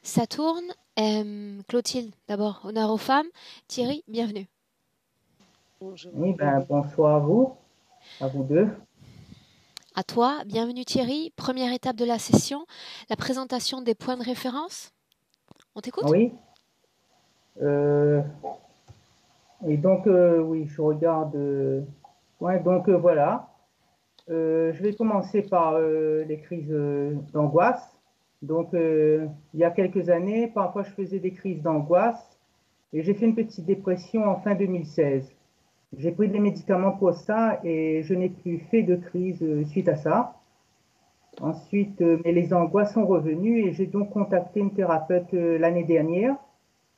Ça tourne. Clotilde, d'abord, honneur aux femmes. Thierry, bienvenue. Oui, ben, bonsoir à vous deux. À toi, bienvenue Thierry. Première étape de la session, la présentation des points de référence. On t'écoute? Oui, euh, et donc, oui, je regarde. Ouais, donc, voilà. Je vais commencer par les crises d'angoisse. Donc, il y a quelques années, parfois, je faisais des crises d'angoisse et j'ai fait une petite dépression en fin 2016. J'ai pris des médicaments pour ça et je n'ai plus fait de crise suite à ça. Ensuite, mais les angoisses sont revenues et j'ai donc contacté une thérapeute l'année dernière.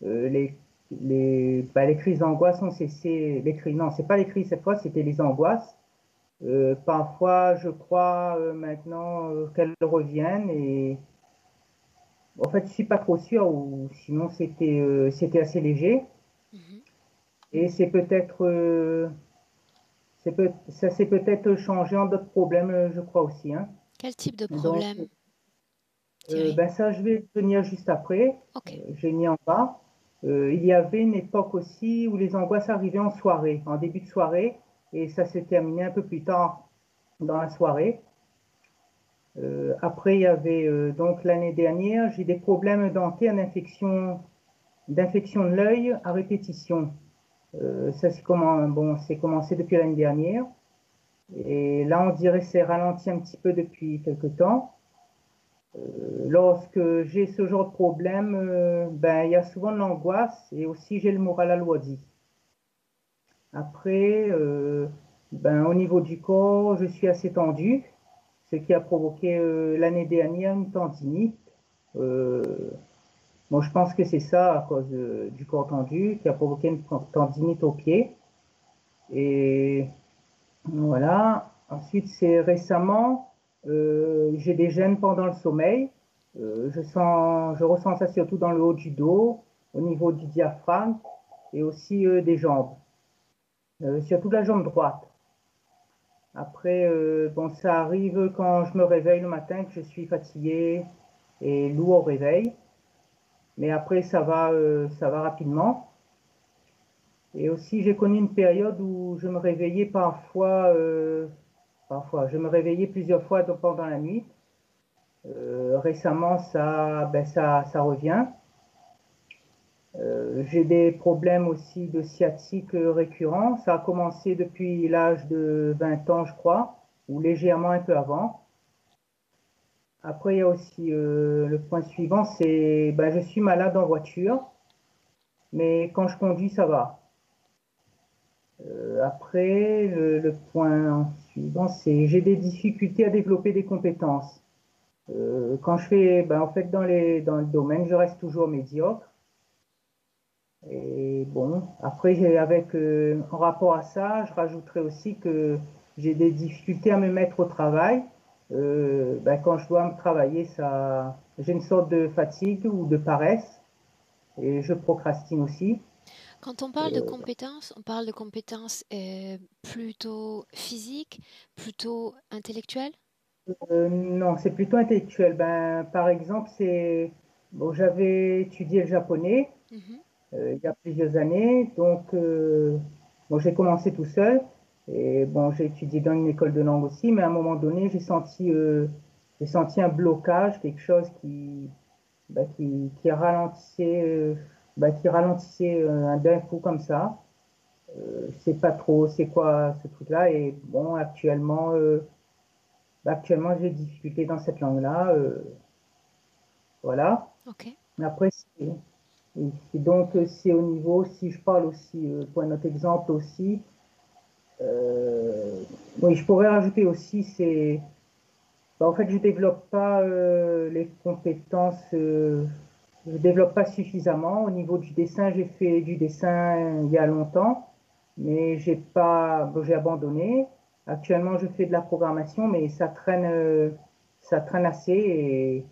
Euh, les, les crises d'angoisse ont cessé. Non, c'est pas les crises cette fois, c'était les angoisses. Parfois, je crois maintenant qu'elles reviennent et en fait, je suis pas trop sûr ou sinon c'était assez léger. Mhm. Et c'est peut-être ça s'est peut-être changé en d'autres problèmes, je crois aussi, hein. Quel type de Donc, problème, Thierry? ben ça, je vais venir juste après. Ok. J'ai mis en bas. Il y avait une époque aussi où les angoisses arrivaient en soirée, en début de soirée, et ça s'est terminé un peu plus tard dans la soirée. Après, il y avait donc l'année dernière, j'ai des problèmes dentaires d'infection de l'œil à répétition. Ça, c'est commencé depuis l'année dernière. Et là, on dirait que c'est ralenti un petit peu depuis quelque temps. Lorsque j'ai ce genre de problème, ben, il y a souvent de l'angoisse et aussi j'ai le moral alourdi. Après, ben, au niveau du corps, je suis assez tendu, ce qui a provoqué l'année dernière une tendinite. Euh, bon, je pense que c'est ça à cause du corps tendu qui a provoqué une tendinite au pied. Et voilà. Ensuite, c'est récemment, j'ai des gènes pendant le sommeil. Je ressens ça surtout dans le haut du dos, au niveau du diaphragme et aussi des jambes, surtout la jambe droite. Après, bon, ça arrive quand je me réveille le matin que je suis fatigué et lourd au réveil, mais après ça va rapidement. Et aussi, j'ai connu une période où je me réveillais parfois, je me réveillais plusieurs fois pendant la nuit. Récemment, ça revient. J'ai des problèmes aussi de sciatique récurrents. Ça a commencé depuis l'âge de 20 ans, je crois, ou légèrement un peu avant. Après, il y a aussi le point suivant, c'est ben, je suis malade en voiture, mais quand je conduis, ça va. Après, le point suivant, c'est j'ai des difficultés à développer des compétences. Quand je fais, ben, en fait, dans le domaine, je reste toujours médiocre. Et bon, après, en rapport à ça, je rajouterais aussi que j'ai des difficultés à me mettre au travail. Ben, quand je dois me travailler, j'ai une sorte de fatigue ou de paresse et je procrastine aussi. Quand on parle de compétences plutôt physiques, plutôt intellectuelles? Non, c'est plutôt intellectuel. Ben, par exemple, bon, j'avais étudié le japonais Mhm. il y a plusieurs années. Donc, bon, j'ai commencé tout seul. Et bon, j'ai étudié dans une école de langue aussi, mais à un moment donné, j'ai senti un blocage, quelque chose qui ralentissait, qui ralentissait d'un coup comme ça. C'est pas trop, c'est quoi ce truc-là? Et bon, actuellement, j'ai des difficultés dans cette langue-là. Voilà. Ok. Après, c'est au niveau, si je parle aussi, pour un autre exemple aussi, euh, oui, je pourrais rajouter aussi, en fait, je développe pas les compétences, je développe pas suffisamment. Au niveau du dessin, j'ai fait du dessin il y a longtemps, mais j'ai abandonné. Actuellement, je fais de la programmation, mais ça traîne assez et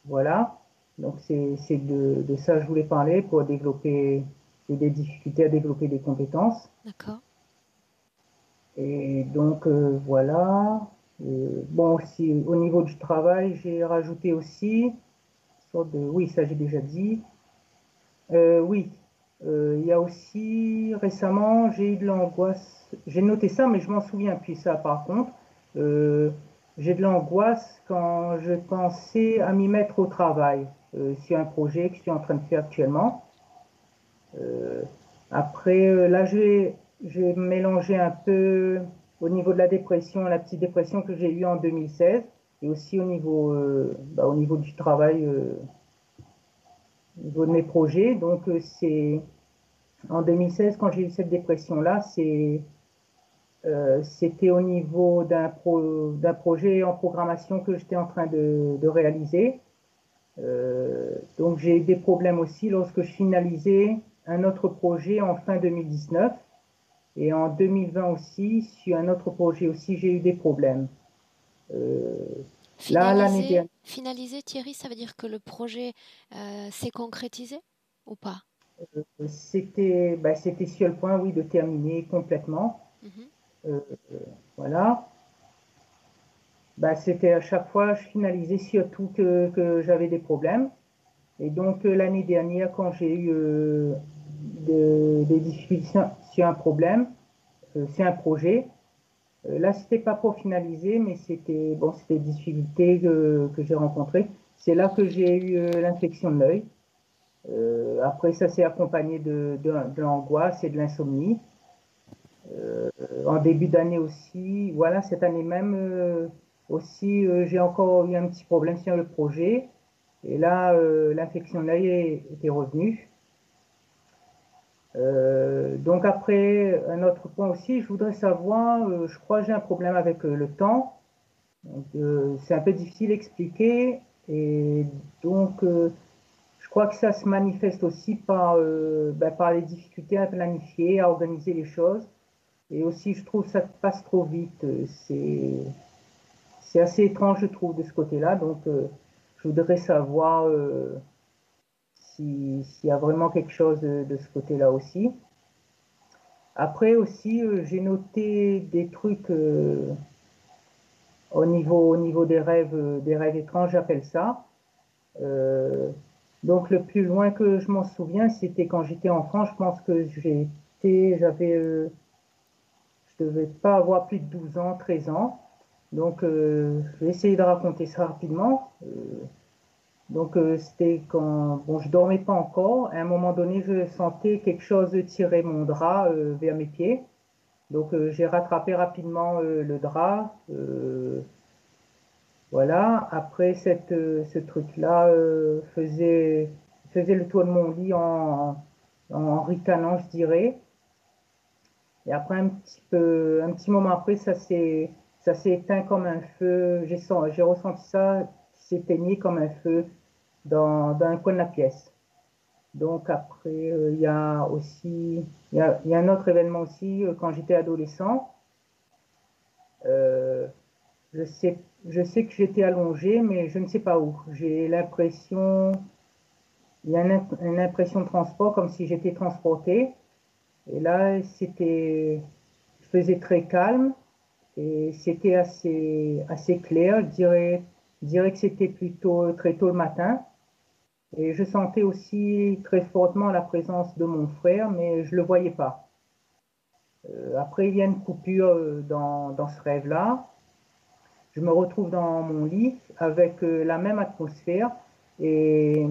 voilà. Donc c'est de ça que je voulais parler pour développer, j'ai des difficultés à développer des compétences. D'accord. Et donc voilà. Bon, si, au niveau du travail, j'ai rajouté aussi sorte de... Oui, ça j'ai déjà dit. Oui, il y a aussi récemment, j'ai eu de l'angoisse. J'ai noté ça, mais je m'en souviens plus ça par contre. Euh, j'ai de l'angoisse quand je pensais à m'y mettre au travail sur un projet que je suis en train de faire actuellement. Euh, après, là, je vais mélanger un peu au niveau de la dépression, la petite dépression que j'ai eue en 2016, et aussi au niveau du travail, au niveau de mes projets. Donc, c'est en 2016, quand j'ai eu cette dépression-là, c'était au niveau d'un projet en programmation que j'étais en train de réaliser. Donc j'ai eu des problèmes aussi lorsque je finalisais un autre projet en fin 2019. Et en 2020 aussi, sur un autre projet aussi, j'ai eu des problèmes. Euh, là, l'année dernière, Finaliser, Thierry, ça veut dire que le projet s'est concrétisé ou pas? c'était sur le point, oui, de terminer complètement. Mhm. Euh, voilà. C'était à chaque fois, je finalisais surtout que j'avais des problèmes. Et donc, l'année dernière, quand j'ai eu des difficultés sur un problème, sur un projet, là, c'était pas pour finaliser, mais c'était des difficultés que j'ai rencontrées. C'est là que j'ai eu l'infection de l'œil. Après, ça s'est accompagné de l'angoisse et de l'insomnie. En début d'année aussi, voilà, cette année même aussi, j'ai encore eu un petit problème sur le projet. Et là, l'infection de l'œil était revenue. Donc après, un autre point aussi, je voudrais savoir, je crois que j'ai un problème avec le temps. Donc, c'est un peu difficile à expliquer. Et donc, je crois que ça se manifeste aussi par les difficultés à planifier, à organiser les choses. Et aussi, je trouve que ça passe trop vite. C'est assez étrange, je trouve, de ce côté-là. Donc, je voudrais savoir s'il y a vraiment quelque chose de ce côté-là aussi. Après aussi, j'ai noté des trucs au niveau des rêves étranges, j'appelle ça. Euh, donc le plus loin que je m'en souviens, c'était quand j'étais enfant. Je pense que je devais pas avoir plus de 12 ans, 13 ans. Donc je vais essayer de raconter ça rapidement. Donc c'était quand, bon, je dormais pas encore. À un moment donné, je sentais quelque chose tirer mon drap vers mes pieds. Donc j'ai rattrapé rapidement le drap. Voilà. Après, ce truc-là faisait le tour de mon lit en ricanant, je dirais. Et après, un petit moment après, ça s'est éteint comme un feu. J'ai ressenti ça qui s'éteignait comme un feu dans un coin de la pièce. Donc après, il y a aussi, il y a un autre événement aussi quand j'étais adolescent. Euh, je sais, je sais que j'étais allongé, mais je ne sais pas où. J'ai l'impression, il y a une impression de transport, comme si j'étais transporté. Et là, je faisais très calme et c'était assez clair. Je dirais que c'était plutôt très tôt le matin. Et je sentais aussi très fortement la présence de mon frère, mais je le voyais pas. Après, il y a une coupure dans ce rêve-là. Je me retrouve dans mon lit avec la même atmosphère et,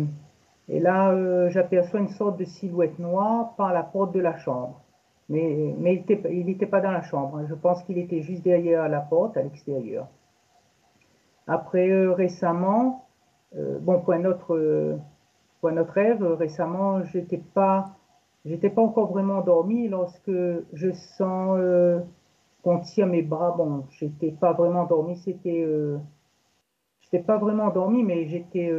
et là, j'aperçois une sorte de silhouette noire par la porte de la chambre. Mais il n'était pas dans la chambre, hein. Je pense qu'il était juste derrière la porte, à l'extérieur. Après, récemment, bon, pour un autre rêve, récemment, j'étais pas encore vraiment endormi lorsque je sens qu'on tire mes bras. Bon, j'étais pas vraiment endormi, j'étais pas vraiment endormi, mais j'étais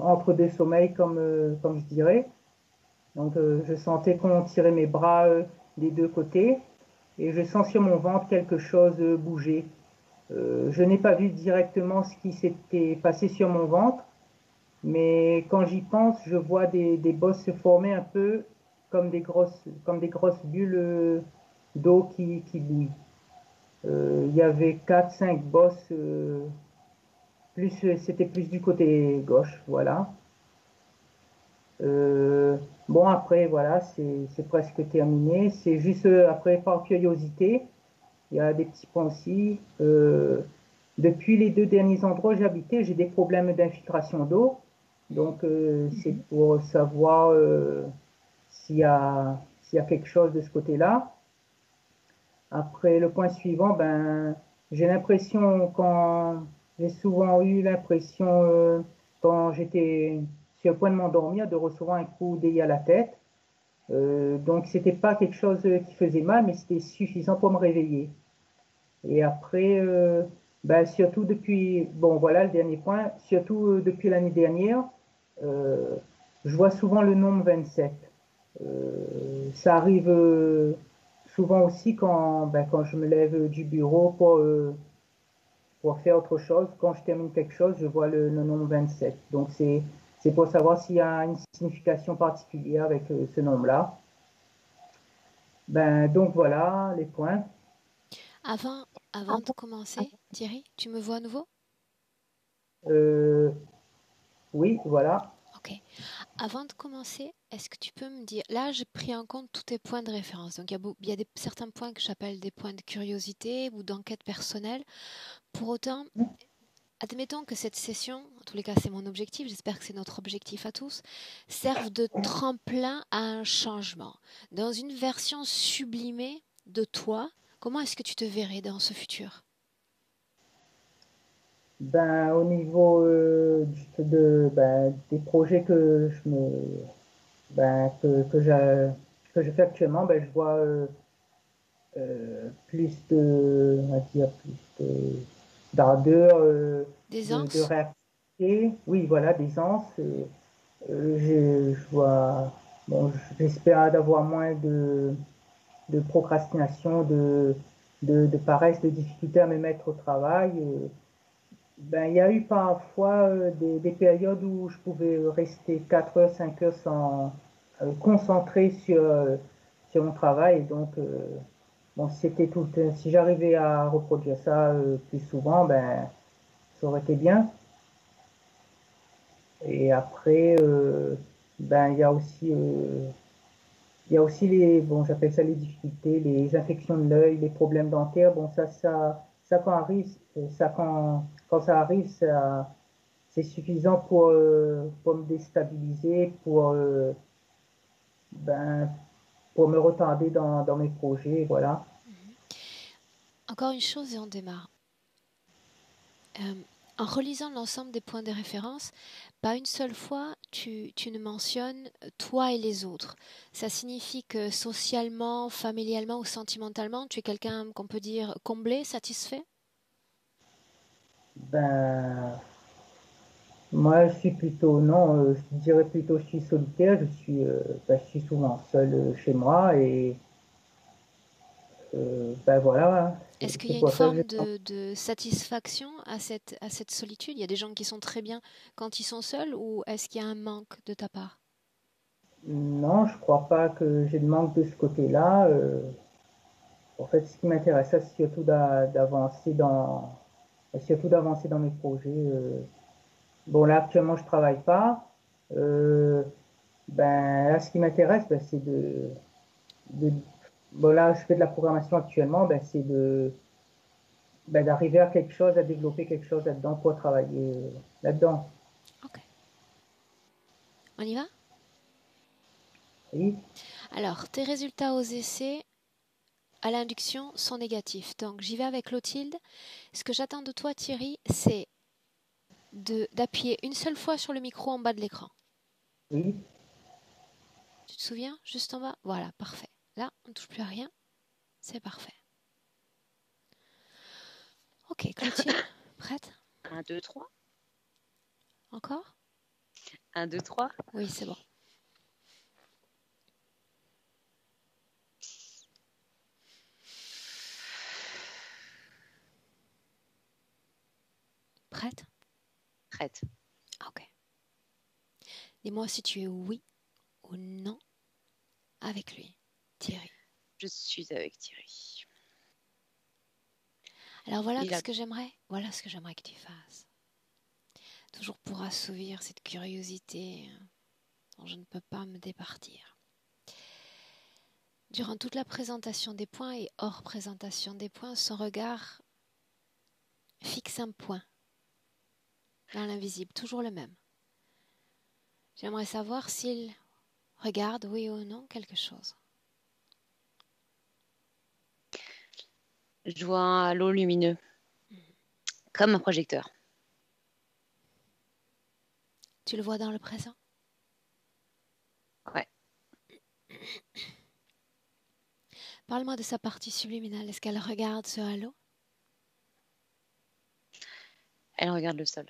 entre deux sommeils, comme je dirais. Donc, je sentais qu'on tirait mes bras des deux côtés et je sens sur mon ventre quelque chose bouger. Je n'ai pas vu directement ce qui s'était passé sur mon ventre, mais quand j'y pense, je vois des bosses se former un peu comme des grosses bulles d'eau qui bouillent. Il y avait quatre cinq bosses, c'était plus du côté gauche, voilà. Euh, bon, après, voilà, c'est presque terminé. C'est juste après, par curiosité, il y a des petits points aussi. Depuis les 2 derniers endroits où j'ai habité, j'ai des problèmes d'infiltration d'eau. Donc, c'est pour savoir s'il y a quelque chose de ce côté-là. Après, le point suivant, ben, j'ai l'impression quand j'ai souvent eu l'impression quand j'étais sur le point de m'endormir de recevoir un coup d'œil à la tête. Donc, c'était pas quelque chose qui faisait mal, mais c'était suffisant pour me réveiller. Et après, ben, surtout depuis, bon voilà le dernier point, surtout depuis l'année dernière, euh, je vois souvent le nombre 27. Ça arrive souvent aussi quand, ben, quand je me lève du bureau pour faire autre chose. Quand je termine quelque chose, je vois le nombre 27. Donc c'est pour savoir s'il y a une signification particulière avec ce nombre-là. Ben, donc voilà les points. Avant, avant de commencer, Thierry, tu me vois à nouveau? Euh, oui, voilà. Ok. Avant de commencer, est-ce que tu peux me dire, là j'ai pris en compte tous tes points de référence, donc il y a certains points que j'appelle des points de curiosité ou d'enquête personnelle. Pour autant, admettons que cette session, en tous les cas c'est mon objectif, j'espère que c'est notre objectif à tous, serve de tremplin à un changement. Dans une version sublimée de toi, comment est-ce que tu te verrais dans ce futur? Ben, au niveau ben, des projets que ben, que je fais actuellement, ben, je vois plus on va dire, d'ardeur, de D'aisance? réactivité. Oui, voilà, d'aisance. Je vois, bon, j'espère d'avoir moins de procrastination, de paresse, de difficulté à me mettre au travail. Ben, il y a eu parfois des périodes où je pouvais rester 4 heures, 5 heures sans concentré sur mon travail. Et donc, bon, si c'était si j'arrivais à reproduire ça plus souvent, ben, ça aurait été bien. Et après, ben, il y a aussi bon, j'appelle ça les difficultés, les infections de l'œil, les problèmes dentaires. Bon, ça quand arrive, quand ça arrive, c'est suffisant pour me déstabiliser, ben, pour me retarder dans mes projets, voilà. Mhm. Encore une chose et on démarre. Euh, En relisant l'ensemble des points de référence, pas une seule fois tu ne mentionnes toi et les autres. Ça signifie que socialement, familialement ou sentimentalement, tu es quelqu'un qu'on peut dire comblé, satisfait? Ben, moi, je suis plutôt, non, je dirais plutôt, je suis solitaire, ben, je suis souvent seul chez moi et ben voilà, hein. Est-ce qu'il y C'est a une pour ça que j'ai. forme de satisfaction à cette solitude? Il y a des gens qui sont très bien quand ils sont seuls ou est-ce qu'il y a un manque de ta part? Non, je crois pas que j'ai de manque de ce côté-là. En fait, ce qui m'intéresse, c'est surtout d'avancer dans mes projets. Bon, là, actuellement, je travaille pas. Euh, Ben, là, ce qui m'intéresse, ben, de- bon, là, je fais de la programmation actuellement, ben, ben, d'arriver à quelque chose, à développer quelque chose là-dedans pour travailler là-dedans. Ok, on y va? Oui, Alors, tes résultats aux essais à l'induction sont négatifs. Donc, j'y vais avec Clotilde. Ce que j'attends de toi, Thierry, c'est d'appuyer une seule fois sur le micro en bas de l'écran. oui, Tu te souviens? Juste en bas? Voilà, parfait. Là, on ne touche plus à rien. C'est parfait. Ok, Clotilde, prête? Un, 2, 3. Encore? Un, 2, 3. Oui, c'est bon. Prête? Prête. Ok. Dis-moi si tu es oui ou non avec lui, Thierry. Je suis avec Thierry. Alors Il a... voilà ce que j'aimerais que tu fasses. Toujours pour assouvir cette curiosité. dont je ne peux pas me départir. Durant toute la présentation des points et hors présentation des points, son regard fixe un point dans l'invisible, toujours le même. J'aimerais savoir s'il regarde, oui ou non, quelque chose. Je vois un halo lumineux, comme un projecteur. Tu le vois dans le présent? Ouais. Parle-moi de sa partie subliminale. Est-ce qu'elle regarde ce halo? Elle regarde le sol.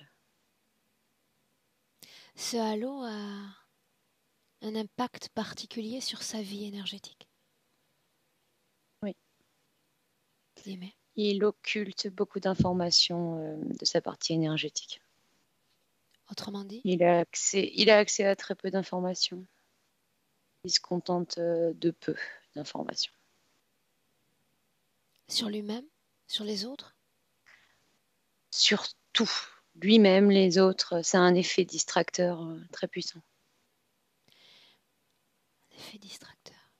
Ce halo a un impact particulier sur sa vie énergétique. Oui. Dis-moi. Il occulte beaucoup d'informations de sa partie énergétique. Autrement dit? Il a accès à très peu d'informations. Il se contente de peu d'informations. Sur lui-même? Sur les autres? Surtout lui-même, les autres, ça a un effet distracteur très puissant. Un effet distracteur.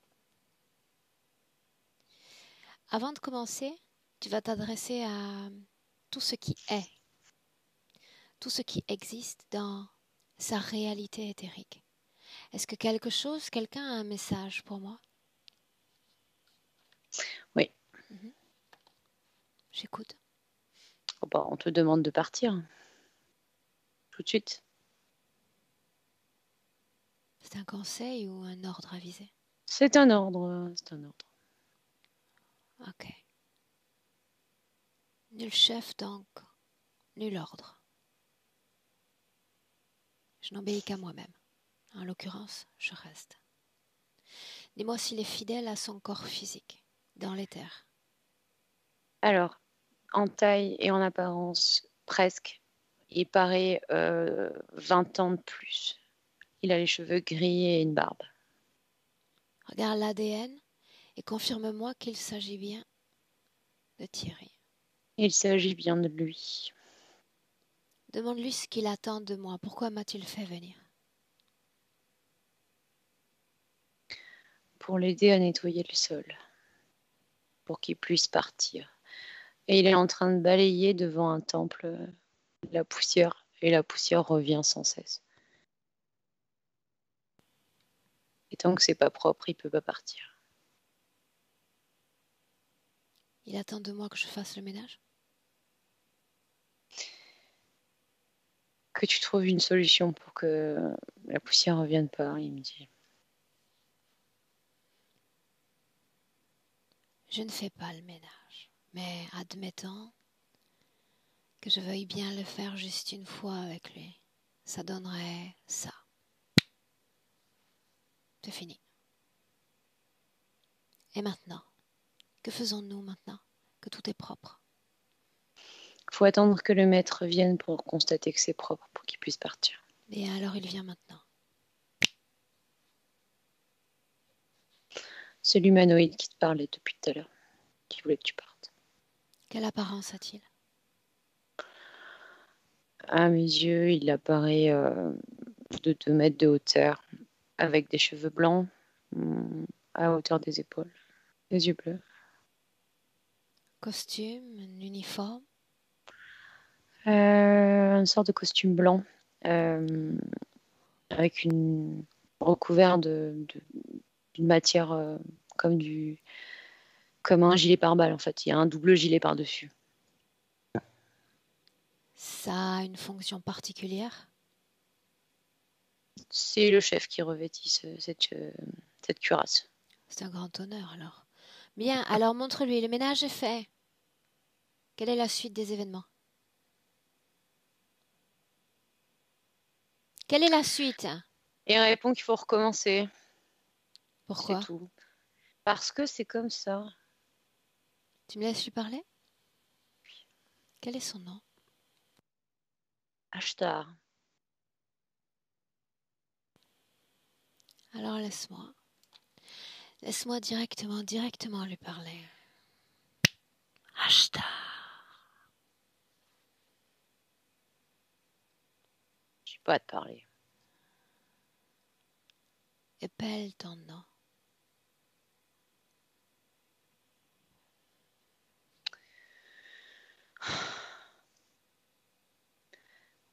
Avant de commencer, tu vas t'adresser à tout ce qui est, tout ce qui existe dans sa réalité éthérique. Est-ce que quelqu'un a un message pour moi? Oui. J'écoute. Oh bah, on te demande de partir. Tout de suite. C'est un conseil ou un ordre avisé? C'est un ordre. C'est un ordre. Ok. Nul chef donc, nul ordre. Je n'obéis qu'à moi-même. En l'occurrence, je reste. Dis-moi s'il est fidèle à son corps physique, dans l'éther. Alors, en taille et en apparence, presque. Il paraît 20 ans de plus. Il a les cheveux gris et une barbe. Regarde l'ADN et confirme-moi qu'il s'agit bien de Thierry. Il s'agit bien de lui. Demande-lui ce qu'il attend de moi. Pourquoi m'a-t-il fait venir? Pour l'aider à nettoyer le sol. Pour qu'il puisse partir. Et il est en train de balayer devant un temple la poussière. Et la poussière revient sans cesse. Et tant que c'est pas propre, il peut pas partir. Il attend de moi que je fasse le ménage? Que tu trouves une solution pour que la poussière revienne pas, il me dit. Je ne fais pas le ménage, mais admettons que je veuille bien le faire juste une fois avec lui. Ça donnerait ça. C'est fini. Et maintenant? Que faisons-nous maintenant que tout est propre? Faut attendre que le maître vienne pour constater que c'est propre pour qu'il puisse partir. Et alors il vient maintenant. C'est l'humanoïde qui te parlait depuis tout à l'heure, qui voulait que tu partes. Quelle apparence a-t-il? À mes yeux, il apparaît de 2 mètres de hauteur, avec des cheveux blancs à hauteur des épaules, des yeux bleus. Costume, un uniforme? Une sorte de costume blanc, avec une recouvert d'une matière comme un gilet pare-balles en fait. Il y a un double gilet par-dessus. Ça a une fonction particulière? C'est le chef qui revêtit cette cuirasse. C'est un grand honneur alors. Bien, alors montre-lui, le ménage est fait. Quelle est la suite des événements? Quelle est la suite? Et il répond qu'il faut recommencer. C'est Pourquoi? tout. Parce que c'est comme ça. Tu me laisses lui parler? Quel est son nom? Ashtar. Alors laisse-moi. Laisse-moi directement lui parler. Ashtar. Je sais pas à te parler. Épelle ton nom.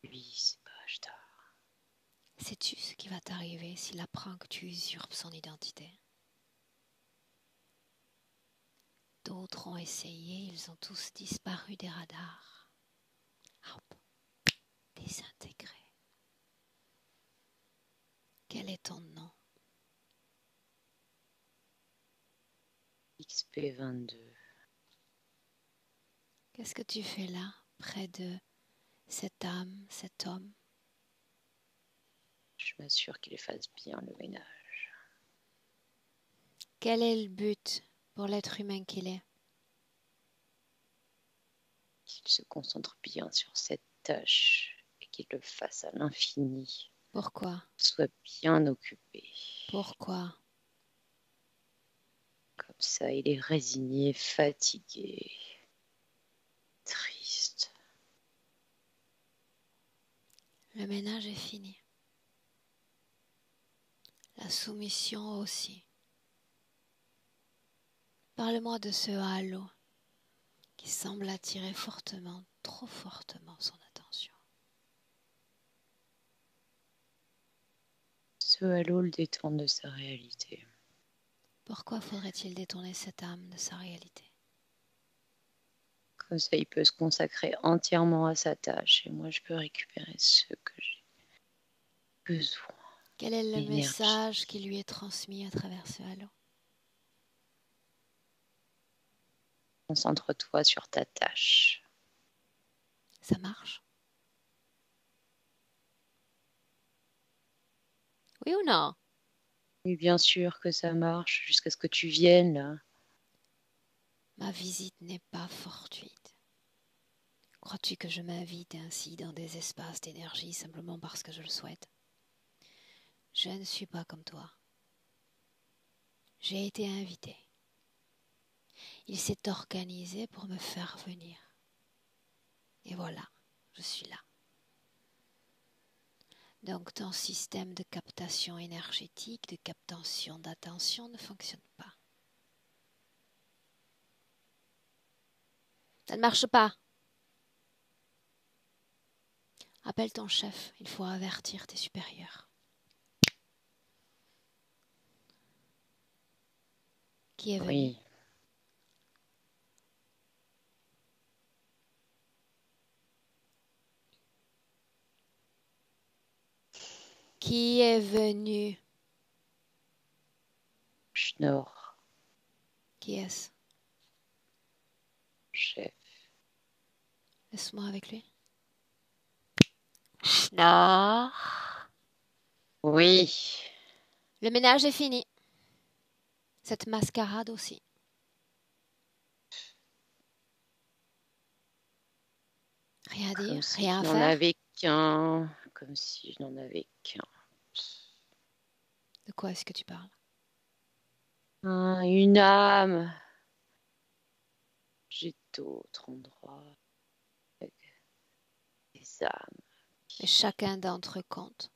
Oui, c'est pas Ashtar. Sais-tu ce qui va t'arriver s'il apprend que tu usurpes son identité? D'autres ont essayé, ils ont tous disparu des radars. Hop, désintégrés. Quel est ton nom? XP22. Qu'est-ce que tu fais là, près de cette âme, cet homme? Je m'assure qu'il fasse bien le ménage. Quel est le but pour l'être humain qu'il est? Qu'il se concentre bien sur cette tâche et qu'il le fasse à l'infini. Pourquoi? Soit bien occupé. Pourquoi? Comme ça, il est résigné, fatigué, triste. Le ménage est fini. La soumission aussi. Parle-moi de ce halo qui semble attirer fortement, trop fortement son attention. Ce halo le détourne de sa réalité. Pourquoi faudrait-il détourner cette âme de sa réalité? Comme ça, il peut se consacrer entièrement à sa tâche et moi, je peux récupérer ce que j'ai besoin. Quel est le L'énergie. message qui lui est transmis à travers ce halo? Concentre-toi sur ta tâche. Ça marche? Oui ou non? Oui, bien sûr que ça marche, jusqu'à ce que tu viennes là. Ma visite n'est pas fortuite. Crois-tu que je m'invite ainsi dans des espaces d'énergie simplement parce que je le souhaite? Je ne suis pas comme toi. J'ai été invité. Il s'est organisé pour me faire venir. Et voilà, je suis là. Donc ton système de captation énergétique, de captation d'attention ne fonctionne pas. Ça ne marche pas. Appelle ton chef, il faut avertir tes supérieurs. Qui est venu? Oui. Qui est venu? Schnorr, Qui est-ce? chef. Laisse-moi avec lui. Schnorr. Oui. Le ménage est fini. Cette mascarade aussi. Rien à dire, Comme si rien à je n'en faire. avais qu'un. Comme si je n'en avais qu'un. De quoi est-ce que tu parles? Une âme. J'ai d'autres endroits. Avec des âmes. Et chacun d'entre eux compte.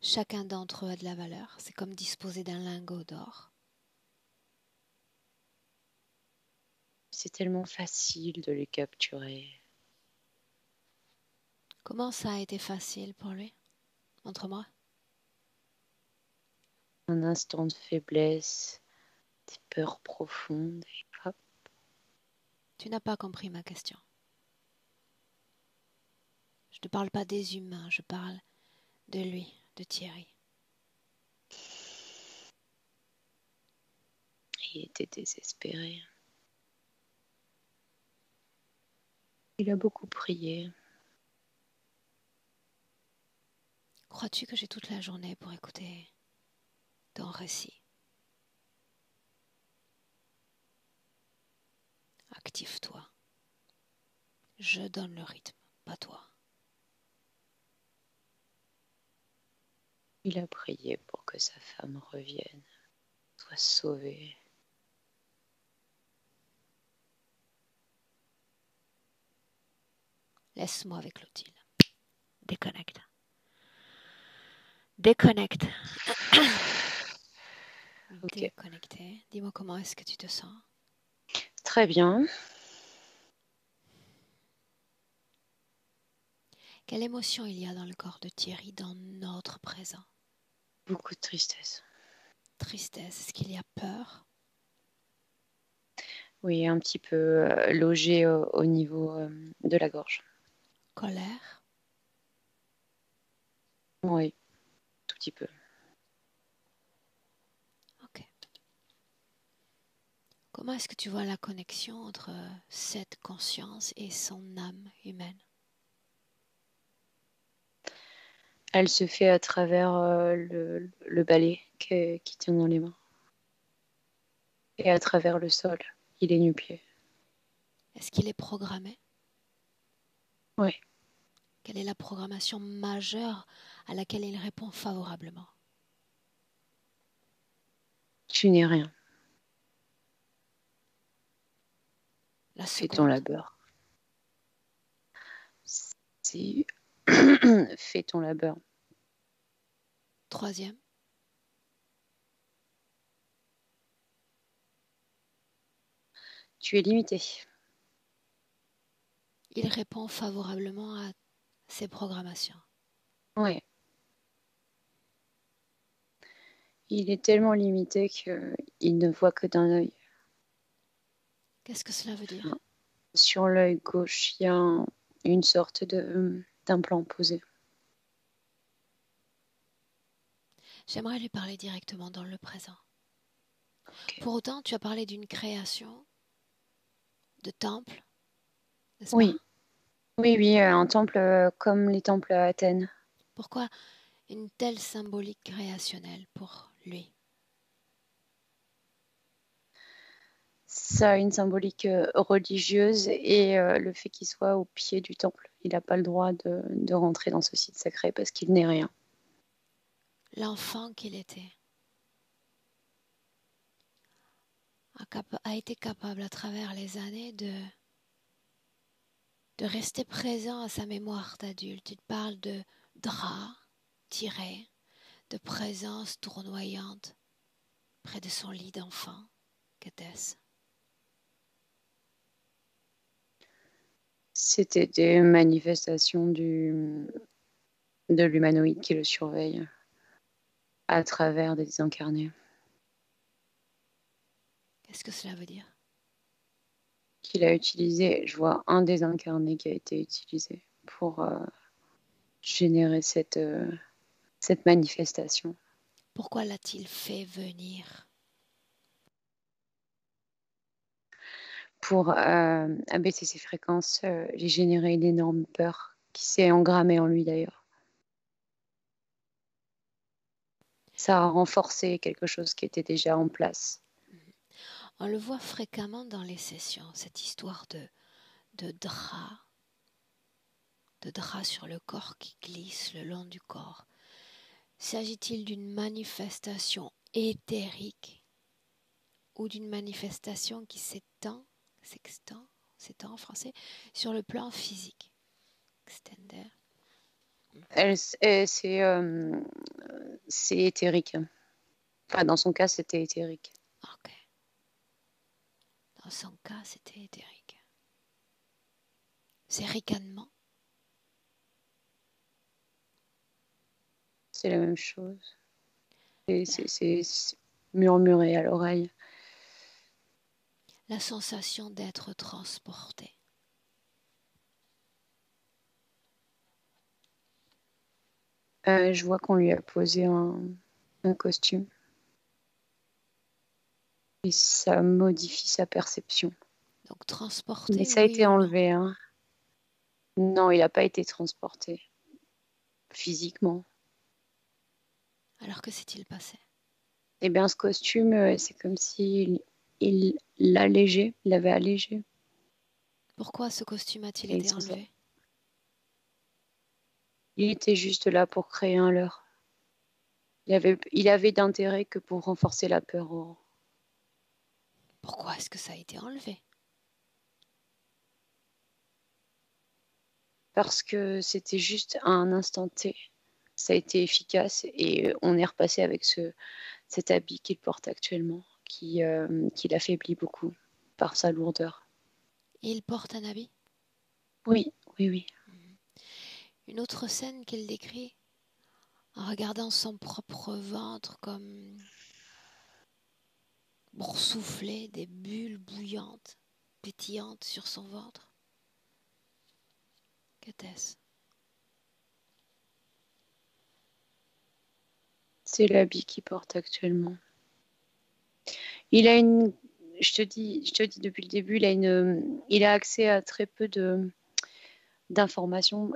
Chacun d'entre eux a de la valeur. C'est comme disposer d'un lingot d'or. C'est tellement facile de les capturer. Comment ça a été facile pour lui? Montre-moi. Un instant de faiblesse, des peurs profondes. Et hop. Tu n'as pas compris ma question. Je ne parle pas des humains, je parle de lui, de Thierry. Il était désespéré. Il a beaucoup prié. Crois-tu que j'ai toute la journée pour écouter ton récit? Active-toi. Je donne le rythme, pas toi. Il a prié pour que sa femme revienne, soit sauvée. Laisse-moi avec Clotilde. Déconnecte. Déconnecte. Ok. Déconnecté. Dis-moi comment est-ce que tu te sens? Très bien. Quelle émotion il y a dans le corps de Thierry dans notre présent? Beaucoup de tristesse. Tristesse. Est-ce qu'il y a peur? Oui, un petit peu logé au niveau de la gorge. Colère? Oui, tout petit peu. Ok. Comment est-ce que tu vois la connexion entre cette conscience et son âme humaine? Elle se fait à travers le balai qui tient dans les mains. Et à travers le sol. Il est nu-pied. Est-ce qu'il est programmé? Oui. Quelle est la programmation majeure à laquelle il répond favorablement? Tu n'es rien. La Fais ton seconde, labeur. Si... Fais ton labeur. troisième, Tu es limité. il répond favorablement à ses programmations. Oui. Il est tellement limité qu'il ne voit que d'un œil. Qu'est-ce que cela veut dire? Sur l'œil gauche, il y a une sorte d'implant posé. J'aimerais lui parler directement dans le présent. Okay. Pour autant, tu as parlé d'une création de temple, n'est-ce pas? Oui, oui, un temple comme les temples à Athènes. Pourquoi une telle symbolique créationnelle pour lui? Ça a une symbolique religieuse et le fait qu'il soit au pied du temple. Il n'a pas le droit de rentrer dans ce site sacré parce qu'il n'est rien. L'enfant qu'il était a été capable à travers les années de rester présent à sa mémoire d'adulte. Il parle de drap tiré, de présence tournoyante près de son lit d'enfant. Qu'était-ce? C'était des manifestations de l'humanoïde qui le surveille à travers des incarnés. Qu'est-ce que cela veut dire? Qu'il a utilisé, je vois un des incarnés qui a été utilisé pour générer cette manifestation. Pourquoi l'a-t-il fait venir? Pour abaisser ses fréquences, j'ai généré une énorme peur qui s'est engrammée en lui d'ailleurs. Ça a renforcé quelque chose qui était déjà en place. On le voit fréquemment dans les sessions, cette histoire de drap sur le corps qui glisse le long du corps. S'agit-il d'une manifestation éthérique ou d'une manifestation qui s'étend en français, sur le plan physique? Extender. C'est éthérique. Enfin, dans son cas, c'était éthérique. Ok. Dans son cas, c'était éthérique. C'est ricanement. C'est la même chose. C'est murmuré à l'oreille. La sensation d'être transporté. Je vois qu'on lui a posé un costume. Et ça modifie sa perception. Donc Mais transporté, ça a oui été ou non? enlevé. Hein. Non, il n'a pas été transporté physiquement. Alors que s'est-il passé? Eh bien, ce costume, c'est comme s'il l'allégeait, il l'avait allégé. Pourquoi ce costume a-t-il Et été enlevé? il était juste là pour créer un leurre. Il avait d'intérêt que pour renforcer la peur. Pourquoi est-ce que ça a été enlevé? Parce que c'était juste à un instant T. ça a été efficace et on est repassé avec cet habit qu'il porte actuellement, qui l'affaiblit beaucoup par sa lourdeur. Et il porte un habit. Oui, oui, oui. Une autre scène qu'il décrit en regardant son propre ventre comme boursouflé, des bulles bouillantes, pétillantes sur son ventre. Qu'était-ce? C'est l'habit qu'il porte actuellement. Il a une, je te dis depuis le début, il a accès à très peu d'informations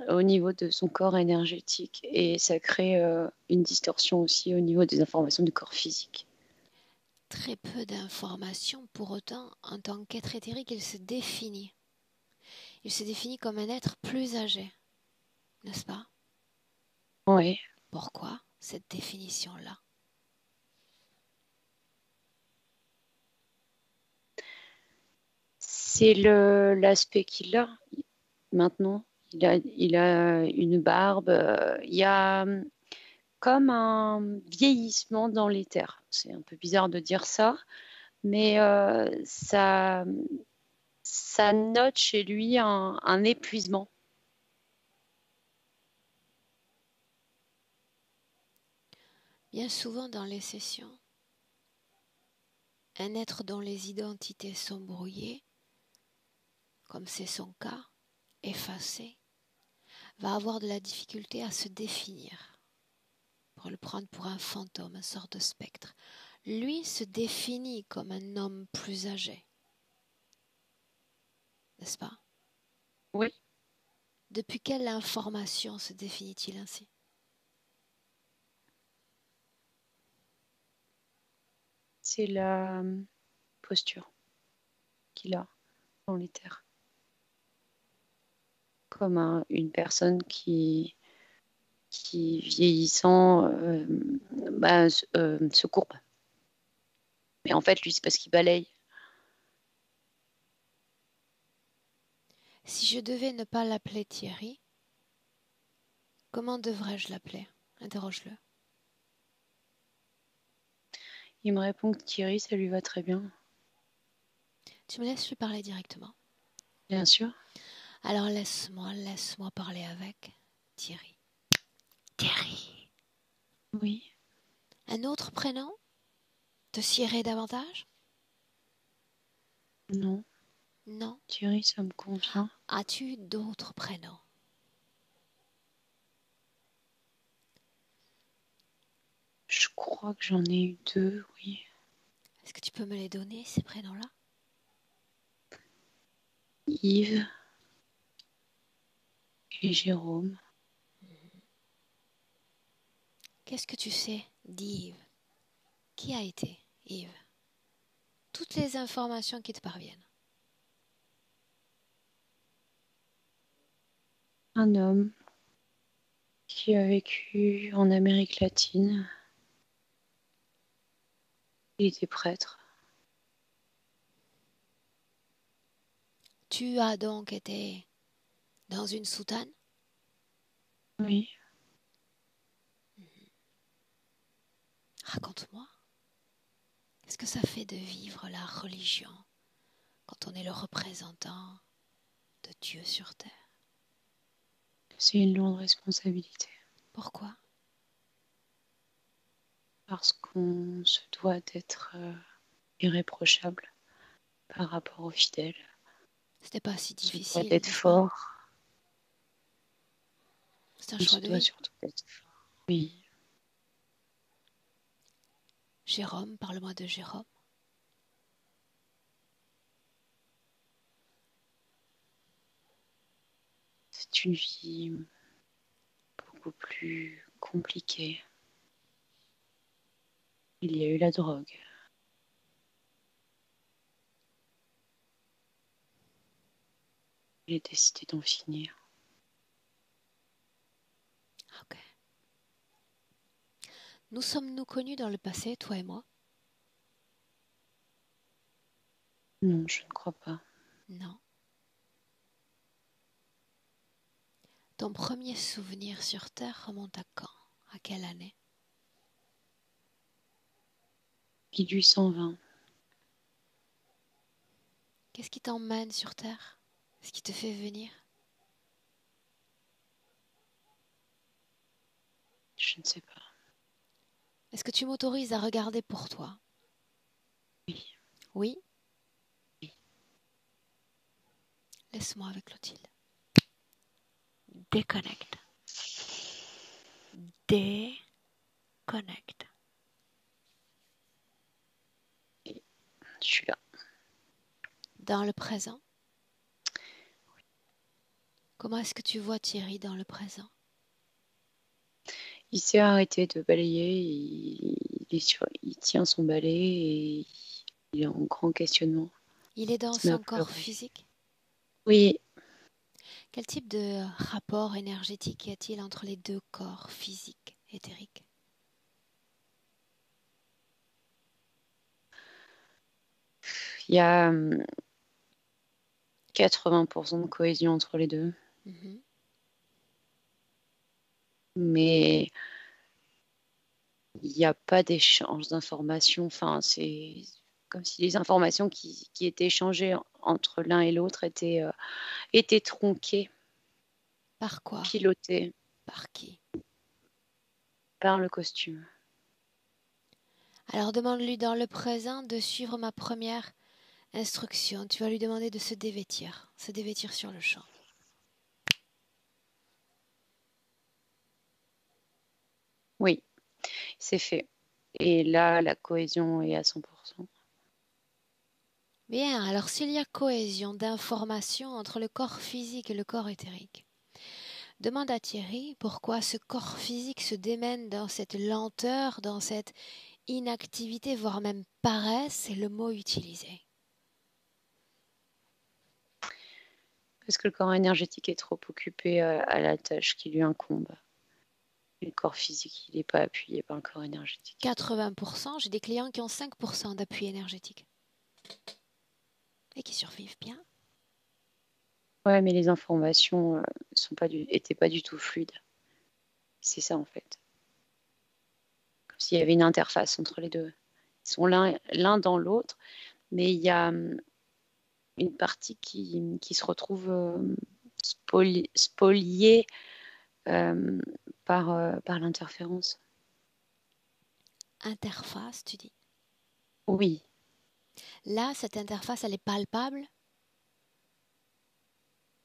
au niveau de son corps énergétique et ça crée une distorsion aussi au niveau des informations du corps physique. Très peu d'informations, pour autant, en tant qu'être éthérique, il se définit. Il se définit comme un être plus âgé, n'est-ce pas? Oui. Pourquoi cette définition-là? C'est l'aspect qu'il a maintenant. Il a une barbe. Il y a comme un vieillissement dans l'éther. C'est un peu bizarre de dire ça, mais ça note chez lui un épuisement. Bien souvent dans les sessions, un être dont les identités sont brouillées, comme c'est son cas, effacé, va avoir de la difficulté à se définir, pour le prendre pour un fantôme, une sorte de spectre. Lui se définit comme un homme plus âgé, n'est-ce pas? Oui. Depuis quelle information se définit-il ainsi? C'est la posture qu'il a dans l'éther. Comme une personne qui vieillissant se courbe. Mais en fait, lui, c'est parce qu'il balaye. Si je devais ne pas l'appeler Thierry, comment devrais-je l'appeler? Interroge-le. Il me répond que Thierry, ça lui va très bien. Tu me laisses lui parler directement. Bien sûr. Alors laisse-moi parler avec Thierry. Thierry. Oui. Un autre prénom te siérait davantage? Non. Non. Thierry, ça me convient. As-tu d'autres prénoms? Je crois que j'en ai eu 2, oui. Est-ce que tu peux me les donner, ces prénoms-là? Yves et Jérôme. Qu'est-ce que tu sais d'Yves? Qui a été Yves? Toutes les informations qui te parviennent. Un homme qui a vécu en Amérique latine. Il était prêtre. Tu as donc été dans une soutane? Oui. Raconte-moi. Qu'est-ce que ça fait de vivre la religion quand on est le représentant de Dieu sur terre? C'est une lourde responsabilité. Pourquoi? Parce qu'on se doit d'être irréprochable par rapport aux fidèles. C'était pas si On se doit difficile, d'être n'est-ce pas? fort. C'est un On se choix de doit vie. surtout d'être fort. Oui. Jérôme, parle-moi de Jérôme. C'est une vie beaucoup plus compliquée. Il y a eu la drogue. Il a décidé d'en finir. Ok. Nous sommes-nous connus dans le passé, toi et moi? Non, je ne crois pas. Non. Ton premier souvenir sur Terre remonte à quand? À quelle année? 1820. Qu'est-ce qui t'emmène sur Terre? Qu'est-ce qui te fait venir? Je ne sais pas. Est-ce que tu m'autorises à regarder pour toi? Oui. Oui? Laisse-moi avec Clotilde. Déconnecte. Déconnecte. Je suis là. Dans le présent? Comment est-ce que tu vois Thierry dans le présent? Il s'est arrêté de balayer, il tient son balai et il est en grand questionnement. Il est dans Il se met à son corps pleurer. physique? Oui, Quel type de rapport énergétique y a-t-il entre les deux corps physiques éthériques? il y a 80% de cohésion entre les deux, Mhm. mais il n'y a pas d'échange d'informations. Enfin, c'est comme si les informations qui étaient échangées entre l'un et l'autre étaient tronquées, Par quoi? pilotées Par qui? par le costume. Alors demande-lui dans le présent de suivre ma première instruction. Tu vas lui demander de se dévêtir sur le champ. Oui, c'est fait. Et là, la cohésion est à 100%. Bien, alors s'il y a cohésion d'informations entre le corps physique et le corps éthérique, demande à Thierry pourquoi ce corps physique se démène dans cette lenteur, dans cette inactivité, voire même paresse, c'est le mot utilisé. Parce que le corps énergétique est trop occupé à la tâche qui lui incombe. Le corps physique, il n'est pas appuyé par le corps énergétique. 80%, j'ai des clients qui ont 5% d'appui énergétique. Et qui survivent bien. Ouais, mais les informations étaient pas du tout fluides. C'est ça en fait. Comme s'il y avait une interface entre les deux. Ils sont l'un dans l'autre, mais il y a une partie qui se retrouve spoliée euh, par l'interférence. Interface, tu dis. Oui. Là, cette interface, elle est palpable.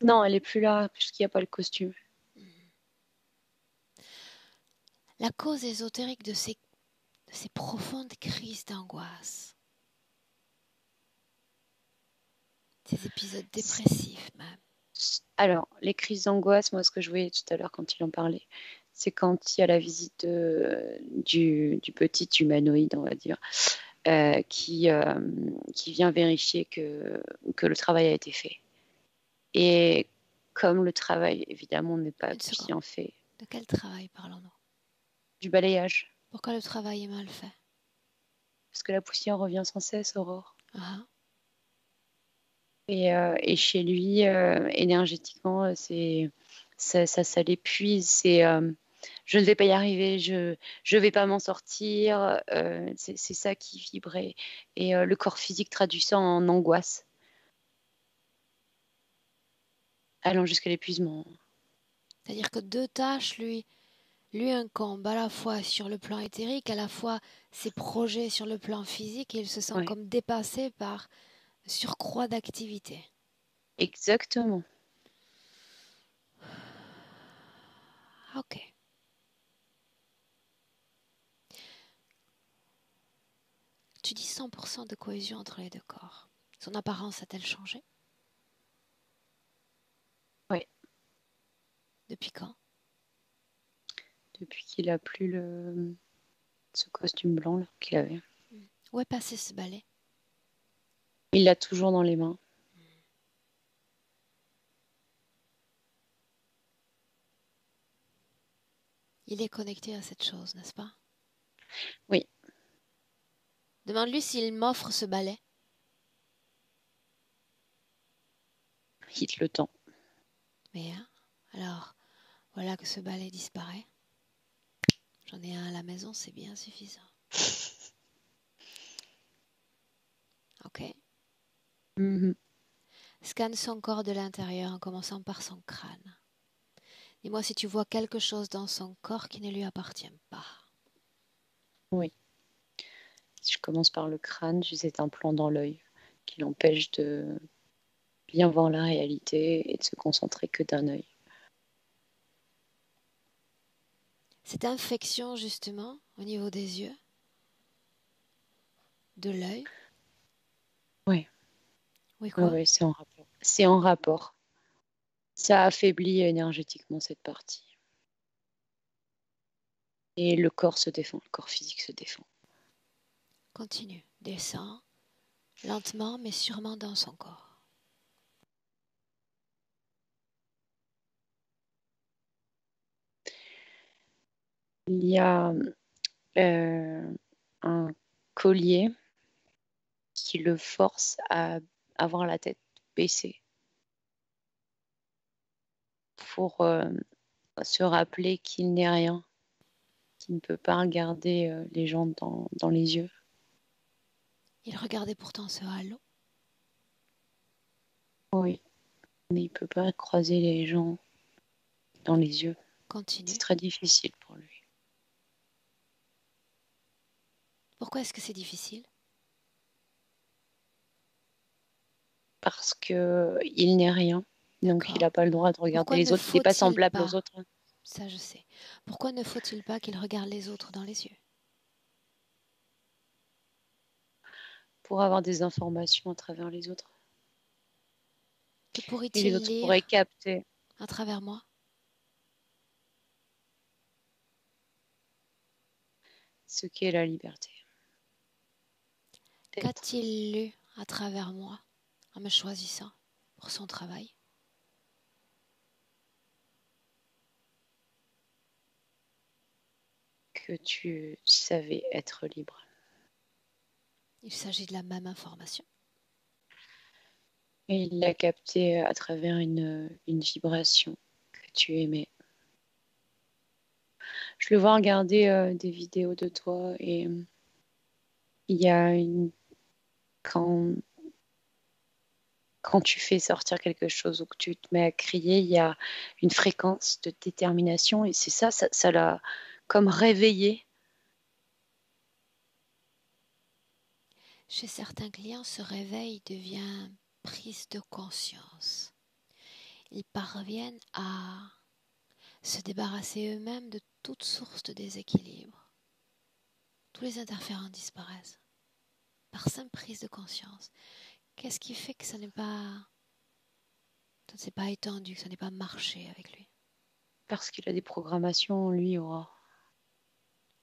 Non, elle est plus là, puisqu'il n'y a pas le costume. La cause ésotérique de ces profondes crises d'angoisse, ces épisodes dépressifs même. Alors, les crises d'angoisse, moi, ce que je voyais tout à l'heure quand il en parlait, c'est quand il y a la visite du petit humanoïde, on va dire, qui vient vérifier que le travail a été fait. Et comme le travail, évidemment, n'est pas Une seconde. bien fait, De quel travail parlons-nous? du balayage, Pourquoi le travail est mal fait? parce que la poussière revient sans cesse, Aurore. Ah, Et chez lui, énergétiquement, ça l'épuise. Je ne vais pas y arriver, je vais pas m'en sortir. C'est ça qui vibrait. Et le corps physique traduit ça en angoisse, allant jusqu'à l'épuisement. c'est-à-dire que deux tâches lui incombent à la fois sur le plan éthérique, à la fois ses projets sur le plan physique, et il se sent Ouais, comme dépassé par surcroît d'activité. exactement. Ok. Tu dis 100% de cohésion entre les deux corps. Son apparence a-t-elle changé? Ouais, Depuis quand? depuis qu'il a plus ce costume blanc là qu'il avait. Où est passé ce balai? Il l'a toujours dans les mains. Il est connecté à cette chose, n'est-ce pas? Oui, Demande-lui s'il m'offre ce balai. il le tend. Mais alors, Voilà que ce balai disparaît. J'en ai un à la maison, c'est bien suffisant. Ok. Scanne son corps de l'intérieur en commençant par son crâne. Dis-moi si tu vois quelque chose dans son corps qui ne lui appartient pas. Oui. Si je commence par le crâne, j'ai cet implant dans l'œil qui l'empêche de bien voir la réalité et de se concentrer que d'un œil. Cette infection, justement, au niveau des yeux, de l'œil. Oui, Oui, quoi? ouais, c'est en rapport. C'est en rapport. Ça affaiblit énergétiquement cette partie. Et le corps se défend, le corps physique se défend. Continue. Descends, lentement mais sûrement dans son corps. Il y a un collier qui le force à avoir la tête baissée pour se rappeler qu'il n'est rien, qu'il ne peut pas regarder les gens dans les yeux. Il regardait pourtant ce halo. Oui, mais il ne peut pas croiser les gens dans les yeux. Continue. C'est très difficile pour lui. Pourquoi est-ce que c'est difficile? Parce qu'il n'est rien, donc il D'accord. n'a pas le droit de regarder Pourquoi les ne autres. Il n'est pas faut-il semblable aux pas, autres. ça je sais, pourquoi ne faut-il pas qu'il regarde les autres dans les yeux? Pour avoir des informations à travers les autres. Que Et les pourrait-il autres pourraient lire capter à travers moi? ce qu'est la liberté. D'être. Qu'a-t-il lu à travers moi en me choisissant pour son travail? Que tu savais être libre. Il s'agit de la même information. Et il l'a capté à travers une vibration que tu aimais. Je le vois regarder des vidéos de toi et il y a quand tu fais sortir quelque chose ou que tu te mets à crier, il y a une fréquence de détermination et c'est ça l'a comme réveillé. Chez certains clients, ce réveil devient prise de conscience. Ils parviennent à se débarrasser eux-mêmes de toute source de déséquilibre. Tous les interférents disparaissent par simple prise de conscience. Qu'est-ce qui fait que ça ne s'est pas étendu, que ça n'ait pas marché avec lui? Parce qu'il a des programmations, lui, Aura.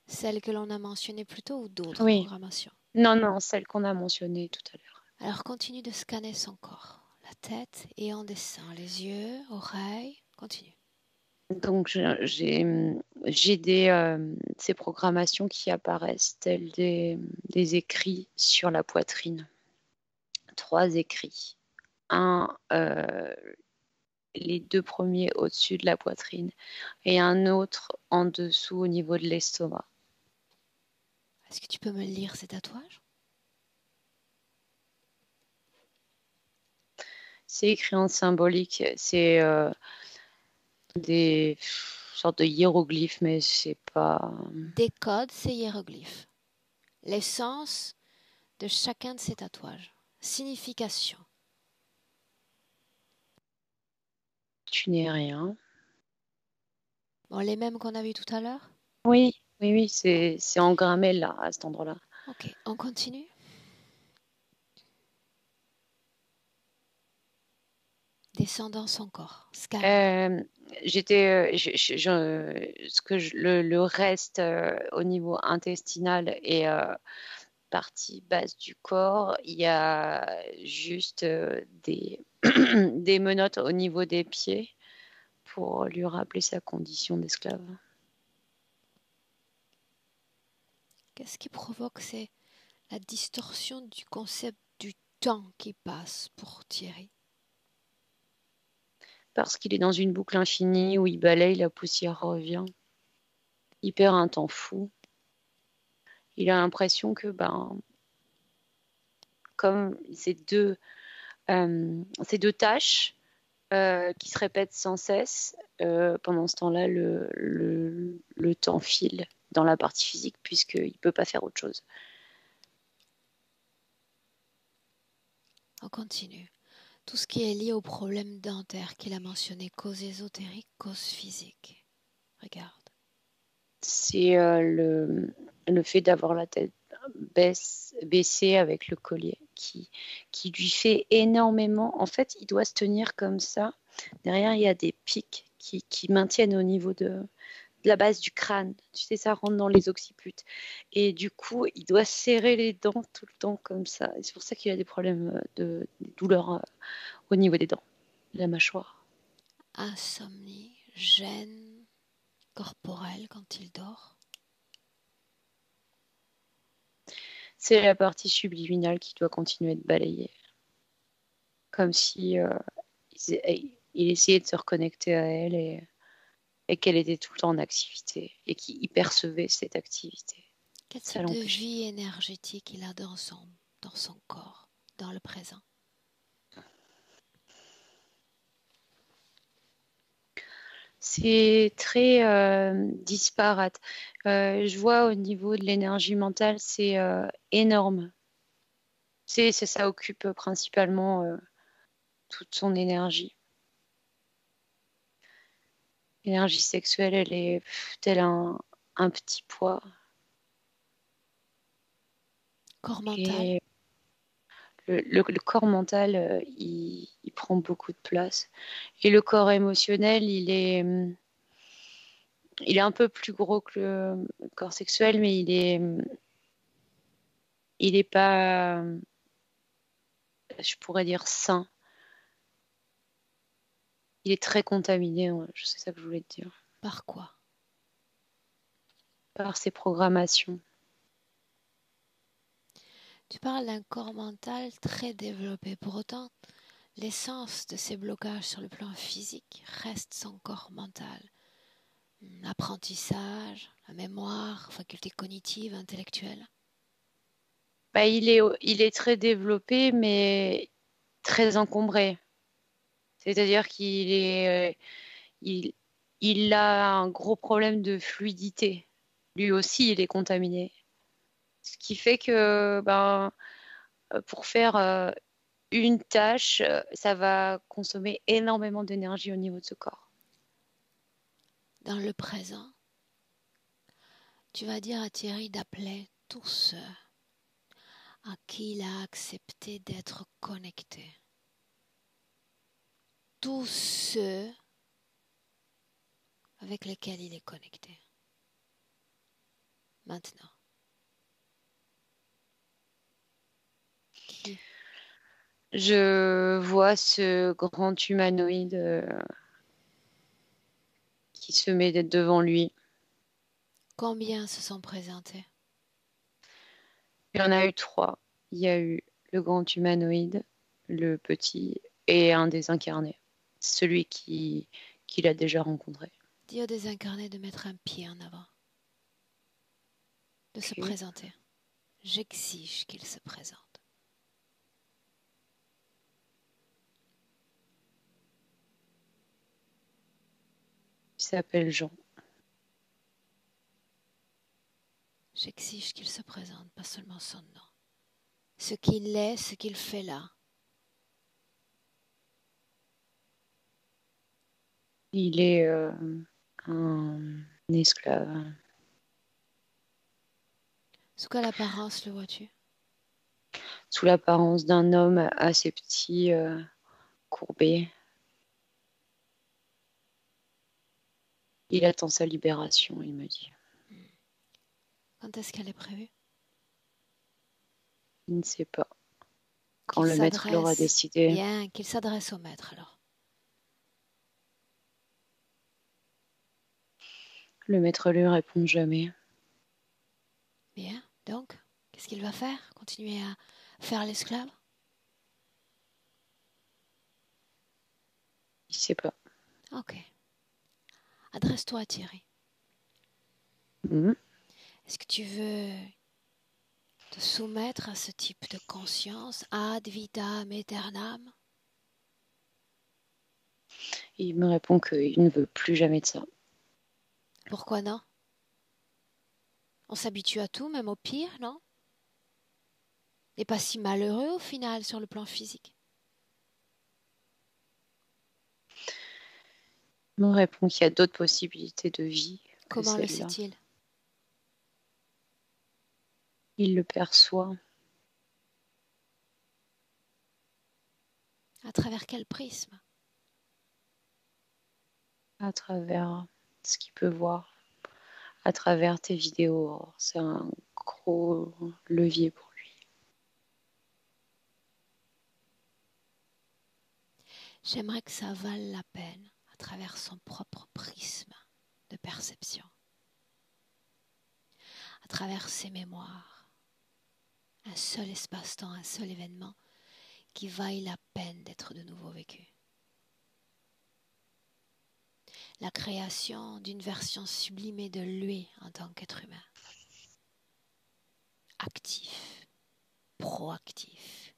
Celles que l'on a mentionnées plus tôt ou d'autres Oui. programmations? Non, celle qu'on a mentionnée tout à l'heure. Alors continue de scanner son corps, la tête et on descend, les yeux, oreilles, continue. Donc j'ai ces programmations qui apparaissent telles des écrits sur la poitrine. 3 écrits. Un, les 2 premiers au-dessus de la poitrine et un autre en dessous au niveau de l'estomac. Est-ce que tu peux me lire ces tatouages? C'est écrit en symbolique, c'est des sortes de hiéroglyphes, mais c'est pas. Décode ces hiéroglyphes. L'essence de chacun de ces tatouages. Signification. Tu n'es rien. Bon, les mêmes qu'on a vus tout à l'heure? Oui, c'est engrammé là, à cet endroit-là. Ok, on continue. Descendant son corps. Scan. Le reste au niveau intestinal et partie basse du corps, il y a juste des menottes au niveau des pieds pour lui rappeler sa condition d'esclave. Qu'est-ce qui provoque? C'est la distorsion du concept du temps qui passe pour Thierry. parce qu'il est dans une boucle infinie où il balaye, la poussière revient. Il perd un temps fou. Il a l'impression que, comme ces deux tâches qui se répètent sans cesse, pendant ce temps-là, le temps file dans la partie physique puisqu'il ne peut pas faire autre chose. On continue. Tout ce qui est lié aux problèmes dentaires qu'il a mentionné, cause ésotérique, cause physique. Regarde. C'est le fait d'avoir la tête baissée avec le collier qui lui fait énormément. En fait, il doit se tenir comme ça. Derrière, il y a des pics qui maintiennent au niveau de la base du crâne. Tu sais, ça rentre dans les occiputes. Et du coup, il doit serrer les dents tout le temps comme ça. Et c'est pour ça qu'il a des problèmes des douleurs au niveau des dents, de la mâchoire. Insomnie, gêne corporelle quand il dort. C'est la partie subliminale qui doit continuer de balayer. Comme si il essayait de se reconnecter à elle et qu'elle était tout le temps en activité et qu'il percevait cette activité. Quel Ça type de l'empêchait. vie énergétique il a dans son corps, dans le présent? C'est très disparate. Je vois au niveau de l'énergie mentale, c'est énorme. Ça occupe principalement toute son énergie. L'énergie sexuelle, elle est tel un petit poids. Corps mental, Et le corps mental, il prend beaucoup de place. Et le corps émotionnel, il est un peu plus gros que le corps sexuel, mais il est pas, je pourrais dire, sain. Il est très contaminé, ouais, c'est ça que je voulais te dire, par quoi? par ses programmations. Tu parles d'un corps mental très développé. Pour autant, l'essence de ces blocages sur le plan physique reste son corps mental. L'apprentissage, la mémoire, faculté cognitive, intellectuelle. Il est très développé, mais très encombré. C'est-à-dire il, il a un gros problème de fluidité. Lui aussi, il est contaminé. Ce qui fait que pour faire une tâche, ça va consommer énormément d'énergie au niveau de ce corps. Dans le présent, tu vas dire à Thierry d'appeler tous ceux à qui il a accepté d'être connecté. Tous ceux avec lesquels il est connecté. Maintenant. Qui? Je vois ce grand humanoïde qui se met devant lui. Combien se sont présentés? Il y en a eu 3. Il y a eu le grand humanoïde, le petit et un des incarnés. Celui qu'il a déjà rencontré. Dis aux désincarnés de mettre un pied en avant. De se Okay. présenter. J'exige qu'ils se présentent. Il s'appelle Jean. J'exige qu'il se présente, pas seulement son nom. Ce qu'il est, ce qu'il fait là. Il est un esclave. Sous quelle apparence le vois-tu? Sous l'apparence d'un homme assez petit, courbé. Il attend sa libération, il me dit. Quand est-ce qu'elle est prévue? Il ne sait pas. Quand Qu'il le maître l'aura s'adresse. décidé. Bien, qu'il s'adresse au maître alors. Le maître lui répond jamais. Bien, donc, qu'est-ce qu'il va faire? Continuer à faire l'esclave? Il ne sait pas. Ok. Adresse-toi à Thierry. Mhm. Est-ce que tu veux te soumettre à ce type de conscience ad vitam aeternam? Il me répond qu'il ne veut plus jamais de ça. Pourquoi non? On s'habitue à tout, même au pire, non? Et pas si malheureux au final sur le plan physique. Il me répond qu'il y a d'autres possibilités de vie que Comment le celle-là. sait-il? Il le perçoit À travers quel prisme? à travers ce qu'il peut voir, à travers tes vidéos. C'est un gros levier pour lui. J'aimerais que ça vale la peine à travers son propre prisme de perception, à travers ses mémoires, un seul espace-temps, un seul événement qui vaille la peine d'être de nouveau vécu. La création d'une version sublimée de lui en tant qu'être humain. Actif, proactif,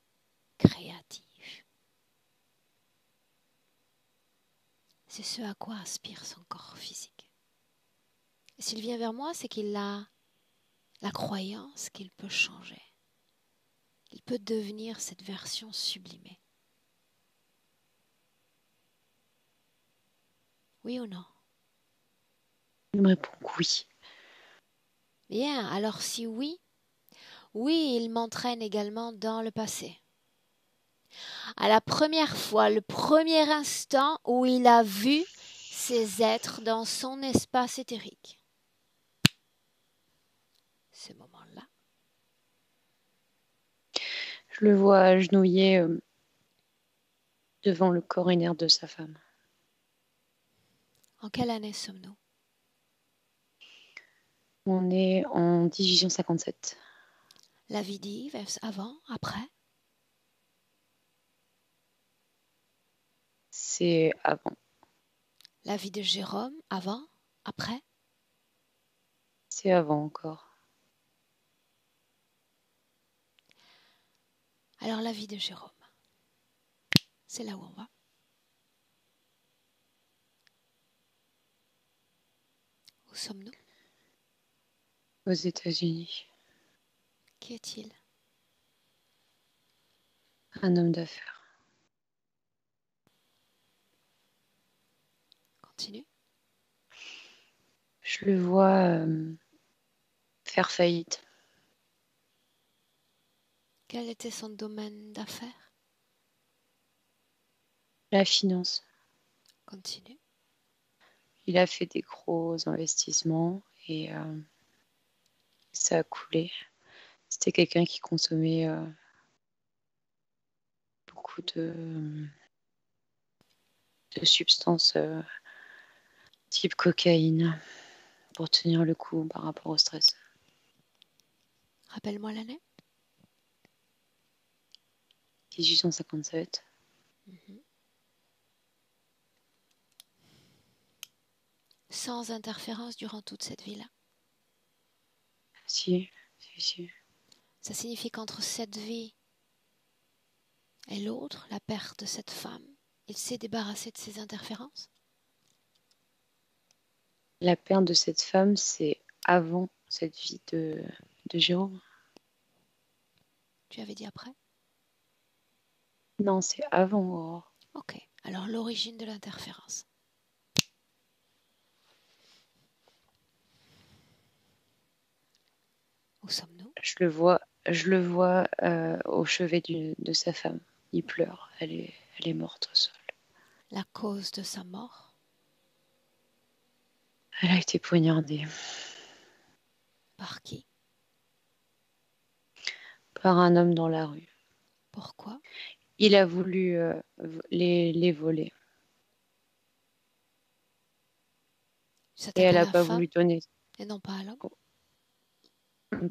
créatif. C'est ce à quoi aspire son corps physique. Et s'il vient vers moi, c'est qu'il a la croyance qu'il peut changer. Il peut devenir cette version sublimée. Oui ou non? Il me répond que oui. Bien, alors si oui, oui, il m'entraîne également dans le passé. À la première fois, le premier instant où il a vu ces êtres dans son espace éthérique. Ce moment-là. Je le vois agenouillé devant le corps inerte de sa femme. En quelle année sommes-nous? On est en 1857. La vie d'Yves, avant, après? C'est avant. La vie de Jérôme, avant, après? C'est avant encore. Alors la vie de Jérôme, c'est là où on va. Où sommes-nous? Aux États-Unis. Qui est-il? Un homme d'affaires. Continue. Je le vois faire faillite. Quel était son domaine d'affaires? La finance. Continue. Il a fait des gros investissements et ça a coulé. C'était quelqu'un qui consommait beaucoup de substances type cocaïne pour tenir le coup par rapport au stress. Rappelle-moi l'année. 1857. Sans interférence durant toute cette vie-là. Si. Ça signifie qu'entre cette vie et l'autre, la perte de cette femme, il s'est débarrassé de ses interférences? La perte de cette femme, c'est avant cette vie de Jérôme. Tu avais dit après? Non, c'est avant Aurore. Ok, alors l'origine de l'interférence. Où sommes-nous? Je le vois au chevet de sa femme. Il pleure. Elle est morte au sol. La cause de sa mort? Elle a été poignardée Par qui? par un homme dans la rue. Pourquoi? Il a voulu les voler. Il Et s'attaque elle à n'a la pas femme voulu donner. et non pas à l'homme?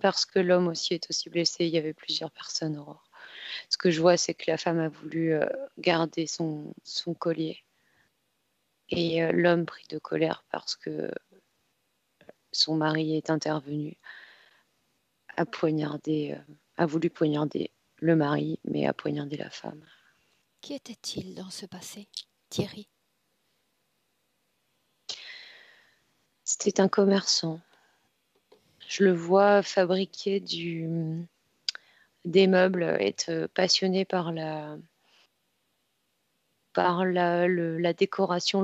Parce que l'homme aussi est aussi blessé. Il y avait plusieurs personnes, Aurore. Ce que je vois, c'est que la femme a voulu garder son collier. Et l'homme, pris de colère parce que son mari est intervenu, a voulu poignarder le mari, mais a poignardé la femme. Qui était-il dans ce passé, Thierry? C'était un commerçant. Je le vois fabriquer des meubles, être passionné par la décoration,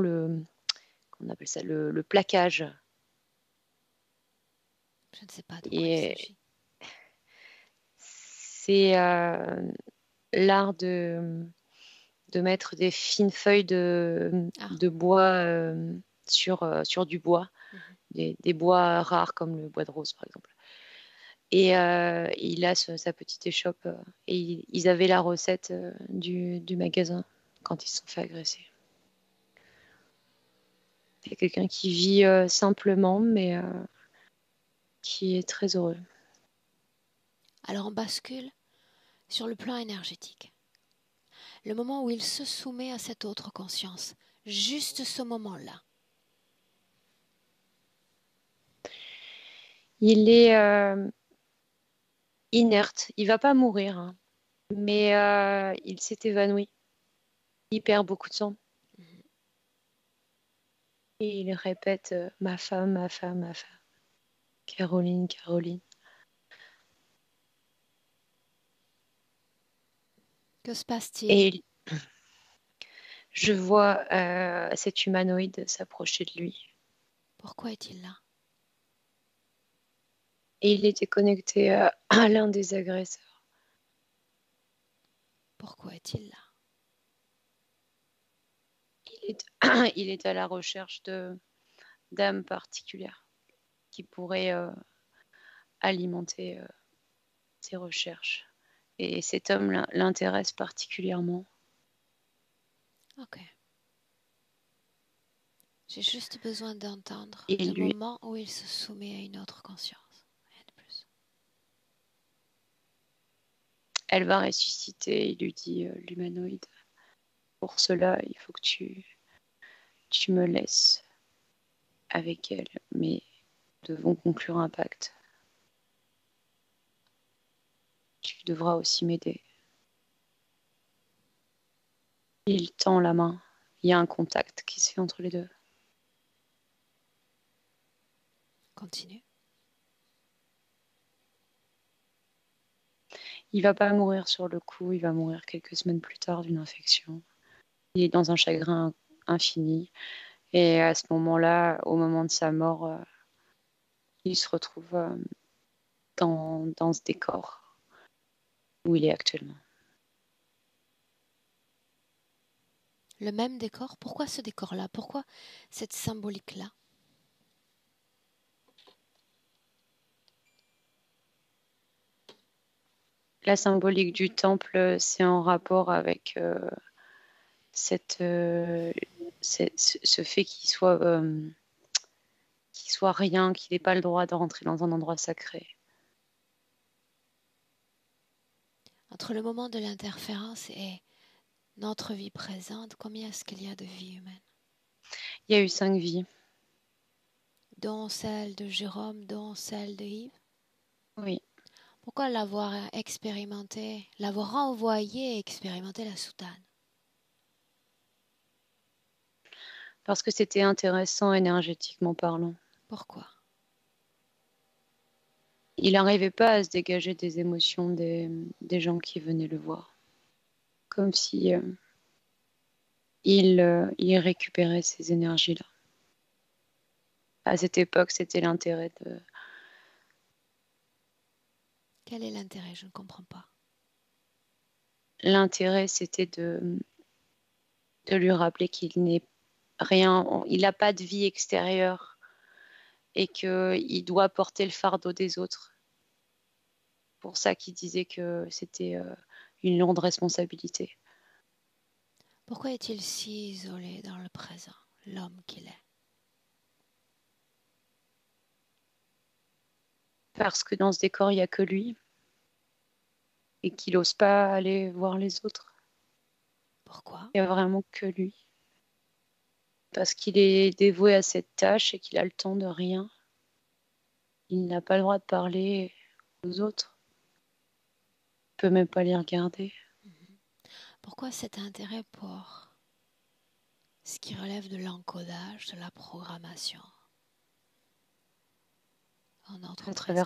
qu'on appelle ça, le plaquage. Je ne sais pas de quoi il Et s'agit. c'est l'art de mettre des fines feuilles de bois sur du bois, des bois rares comme le bois de rose par exemple. Et il a sa petite échoppe et ils avaient la recette du magasin quand ils se sont fait agresser. C'est quelqu'un qui vit simplement mais qui est très heureux. Alors on bascule sur le plan énergétique. Le moment où il se soumet à cette autre conscience, juste ce moment-là. Il est inerte, il va pas mourir, hein, mais il s'est évanoui. Il perd beaucoup de sang. Et il répète ma femme, ma femme, ma femme. Caroline, Caroline. Que se passe-t-il? Et je vois cet humanoïde s'approcher de lui. Pourquoi est-il là? Et il était connecté à l'un des agresseurs. Pourquoi est-il là? Il est à la recherche d'âmes particulières qui pourraient alimenter ses recherches. Et cet homme l'intéresse particulièrement. Ok. J'ai juste besoin d'entendre Et le lui, moment où il se soumet à une autre conscience. Rien de plus. elle va ressusciter, il lui dit l'humanoïde. Pour cela, il faut que tu me laisses avec elle, mais nous devons conclure un pacte. Tu devras aussi m'aider. Il tend la main. Il y a un contact qui se fait entre les deux. Continue. Il va pas mourir sur le coup, il va mourir quelques semaines plus tard d'une infection. Il est dans un chagrin infini. Et à ce moment-là, au moment de sa mort, il se retrouve dans ce décor où il est actuellement. Le même décor? Pourquoi ce décor-là? Pourquoi cette symbolique-là? La symbolique du temple, c'est en rapport avec ce fait qu'il soit rien, qu'il n'ait pas le droit de rentrer dans un endroit sacré. Entre le moment de l'interférence et notre vie présente, combien est-ce qu'il y a de vies humaines? Il y a eu 5 vies. Dont celle de Jérôme, dont celle de Yves? Oui. Pourquoi l'avoir expérimenté, l'avoir envoyé expérimenter la soutane? Parce que c'était intéressant énergétiquement parlant. Pourquoi? Il n'arrivait pas à se dégager des émotions des gens qui venaient le voir. Comme si il récupérait ces énergies-là. À cette époque, c'était l'intérêt de... Quel est l'intérêt? Je ne comprends pas. L'intérêt, c'était de lui rappeler qu'il n'est rien, il n'a pas de vie extérieure et qu'il doit porter le fardeau des autres. Pour ça qu'il disait que c'était une longue responsabilité. Pourquoi est-il si isolé dans le présent, l'homme qu'il est? Parce que dans ce décor, il n'y a que lui et qu'il n'ose pas aller voir les autres. Pourquoi? Il n'y a vraiment que lui. parce qu'il est dévoué à cette tâche et qu'il a le temps de rien. Il n'a pas le droit de parler aux autres. Il peut même pas les regarder. Pourquoi cet intérêt pour ce qui relève de l'encodage, de la programmation en notre présent?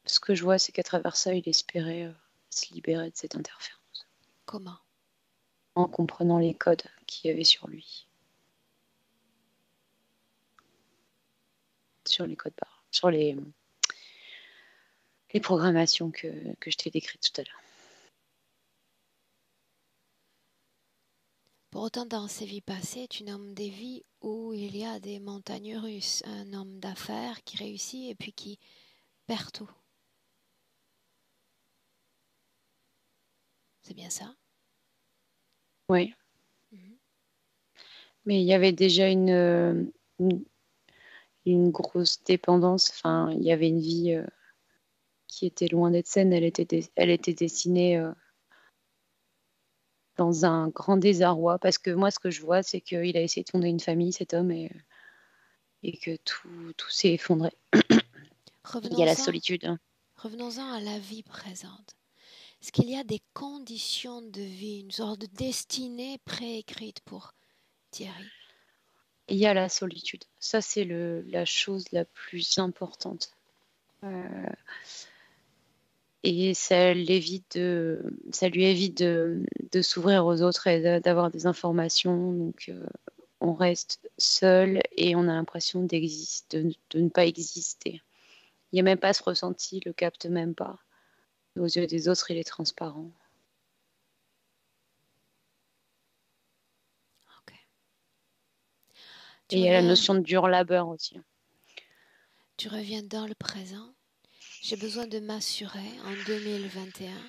Ce que je vois, c'est qu'à travers ça, il espérait se libérer de cette interférence. Comment? En comprenant les codes qu'il y avait sur lui. Sur les codes barres. Sur les programmations que je t'ai décrites tout à l'heure. Pour autant, dans ses vies passées, tu nommes des vies où il y a des montagnes russes, un homme d'affaires qui réussit et puis qui perd tout. C'est bien ça? Oui. Mais il y avait déjà une grosse dépendance. Enfin, il y avait une vie qui était loin d'être saine. Elle était dessinée dans un grand désarroi. Parce que moi, ce que je vois, c'est qu'il a essayé de fonder une famille, cet homme, et que tout s'est effondré. Il y a la solitude. Revenons-en à la vie présente. Est-ce qu'il y a des conditions de vie, une sorte de destinée préécrite pour Thierry? Il y a la solitude. Ça, c'est la chose la plus importante. Et ça lui évite de s'ouvrir aux autres et d'avoir des informations. Donc, on reste seul et on a l'impression de ne pas exister. Il n'y a même pas ce ressenti, il le capte même pas. Aux yeux des autres, il est transparent. Okay. Et il y a la notion de dur labeur aussi. Tu reviens dans le présent. J'ai besoin de m'assurer en 2021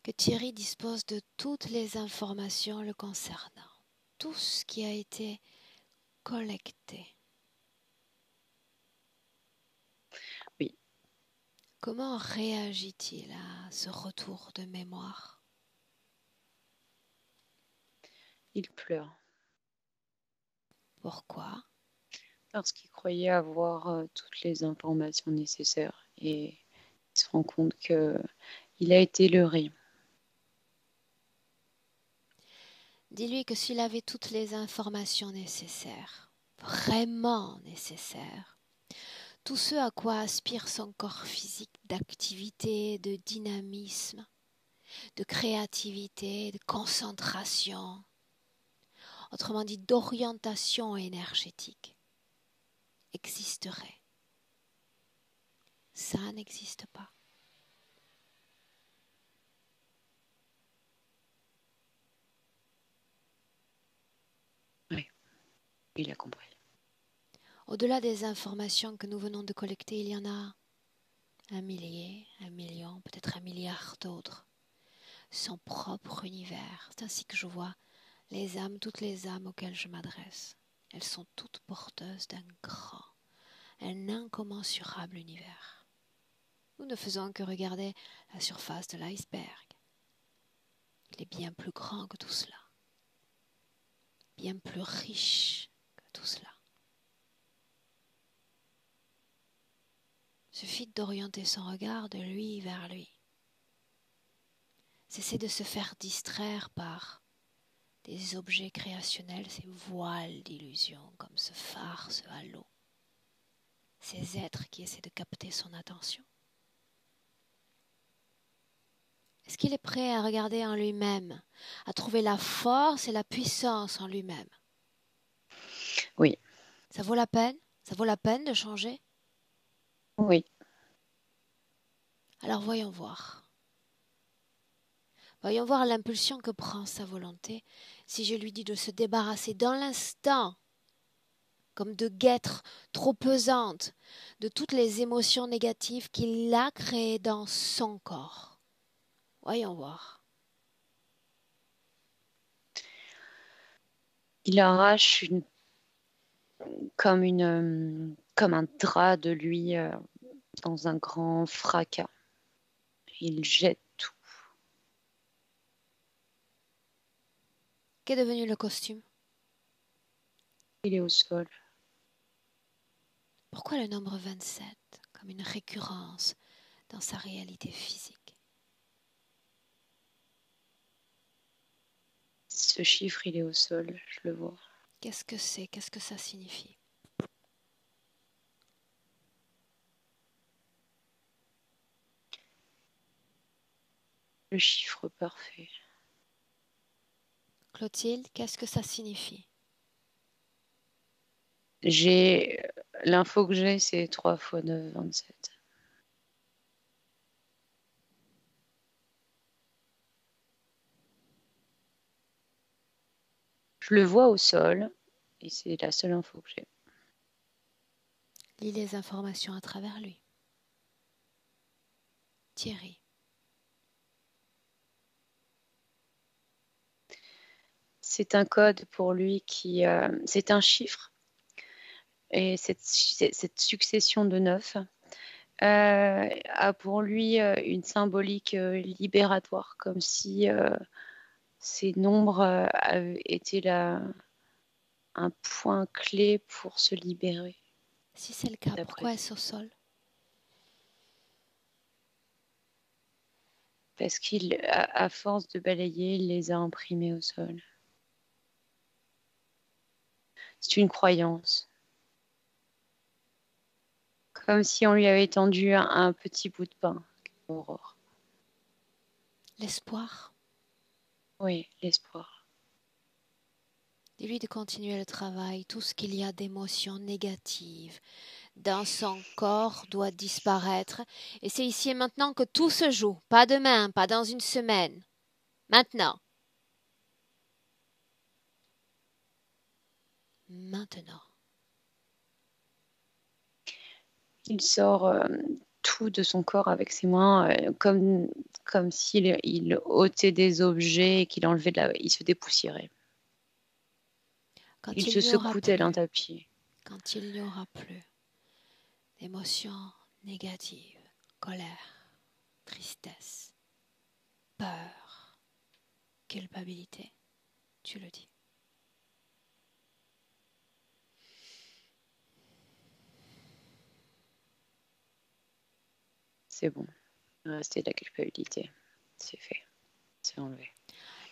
que Thierry dispose de toutes les informations le concernant, tout ce qui a été collecté. Oui. Comment réagit-il à ce retour de mémoire? Il pleure. Pourquoi? Parce qu'il croyait avoir toutes les informations nécessaires et il se rend compte qu'il a été leurré. Dis-lui que s'il avait toutes les informations nécessaires, vraiment nécessaires, tout ce à quoi aspire son corps physique d'activité, de dynamisme, de créativité, de concentration, autrement dit d'orientation énergétique, existerait. Ça n'existe pas. Oui, il a compris. Au-delà des informations que nous venons de collecter, il y en a 1 millier, 1 million, peut-être 1 milliard d'autres. Son propre univers. C'est ainsi que je vois les âmes, toutes les âmes auxquelles je m'adresse. Elles sont toutes porteuses d'un grand, un incommensurable univers. Nous ne faisons que regarder la surface de l'iceberg. Il est bien plus grand que tout cela, bien plus riche que tout cela. Il suffit d'orienter son regard de lui vers lui. Cesser de se faire distraire par des objets créationnels, ces voiles d'illusion, comme ce phare, ce halo, ces êtres qui essaient de capter son attention. Est-ce qu'il est prêt à regarder en lui-même, à trouver la force et la puissance en lui-même? Oui. Ça vaut la peine? Ça vaut la peine de changer? Oui. Alors voyons voir. Voyons voir l'impulsion que prend sa volonté si je lui dis de se débarrasser dans l'instant, comme de guêtres trop pesantes, de toutes les émotions négatives qu'il a créées dans son corps. Voyons voir. Il arrache comme un drap de lui dans un grand fracas. Il jette tout. Qu'est devenu le costume? Il est au sol. Pourquoi le nombre 27 comme une récurrence dans sa réalité physique? Ce chiffre, il est au sol, je le vois. Qu'est-ce que c'est? Qu'est-ce que ça signifie? Le chiffre parfait. Clotilde, qu'est-ce que ça signifie? L'info que j'ai, c'est 3 fois 9, 27. Je le vois au sol et c'est la seule info que j'ai. Lis les informations à travers lui. Thierry. C'est un code pour lui c'est un chiffre. Et cette succession de 9 a pour lui une symbolique libératoire, comme si ces nombres avaient été un point clé pour se libérer. Si c'est le cas, D'après pourquoi lui. est-ce au sol? Parce qu'à force de balayer, il les a imprimés au sol. C'est une croyance. Comme si on lui avait tendu un petit bout de pain. Aurore. L'espoir? Oui, l'espoir. Dis-lui de continuer le travail. Tout ce qu'il y a d'émotions négatives dans son corps doit disparaître. Et c'est ici et maintenant que tout se joue. Pas demain, pas dans une semaine. Maintenant. Maintenant. Il sort tout de son corps avec ses mains, comme s'il il ôtait des objets et qu'il enlevait il se dépoussiérait. Quand Il il se n'y aura secoue tel un plus, tapis. quand il n'y aura plus d'émotions négatives, colère, tristesse, peur, culpabilité, tu le dis. C'est bon. Il restait de la culpabilité. C'est fait. C'est enlevé.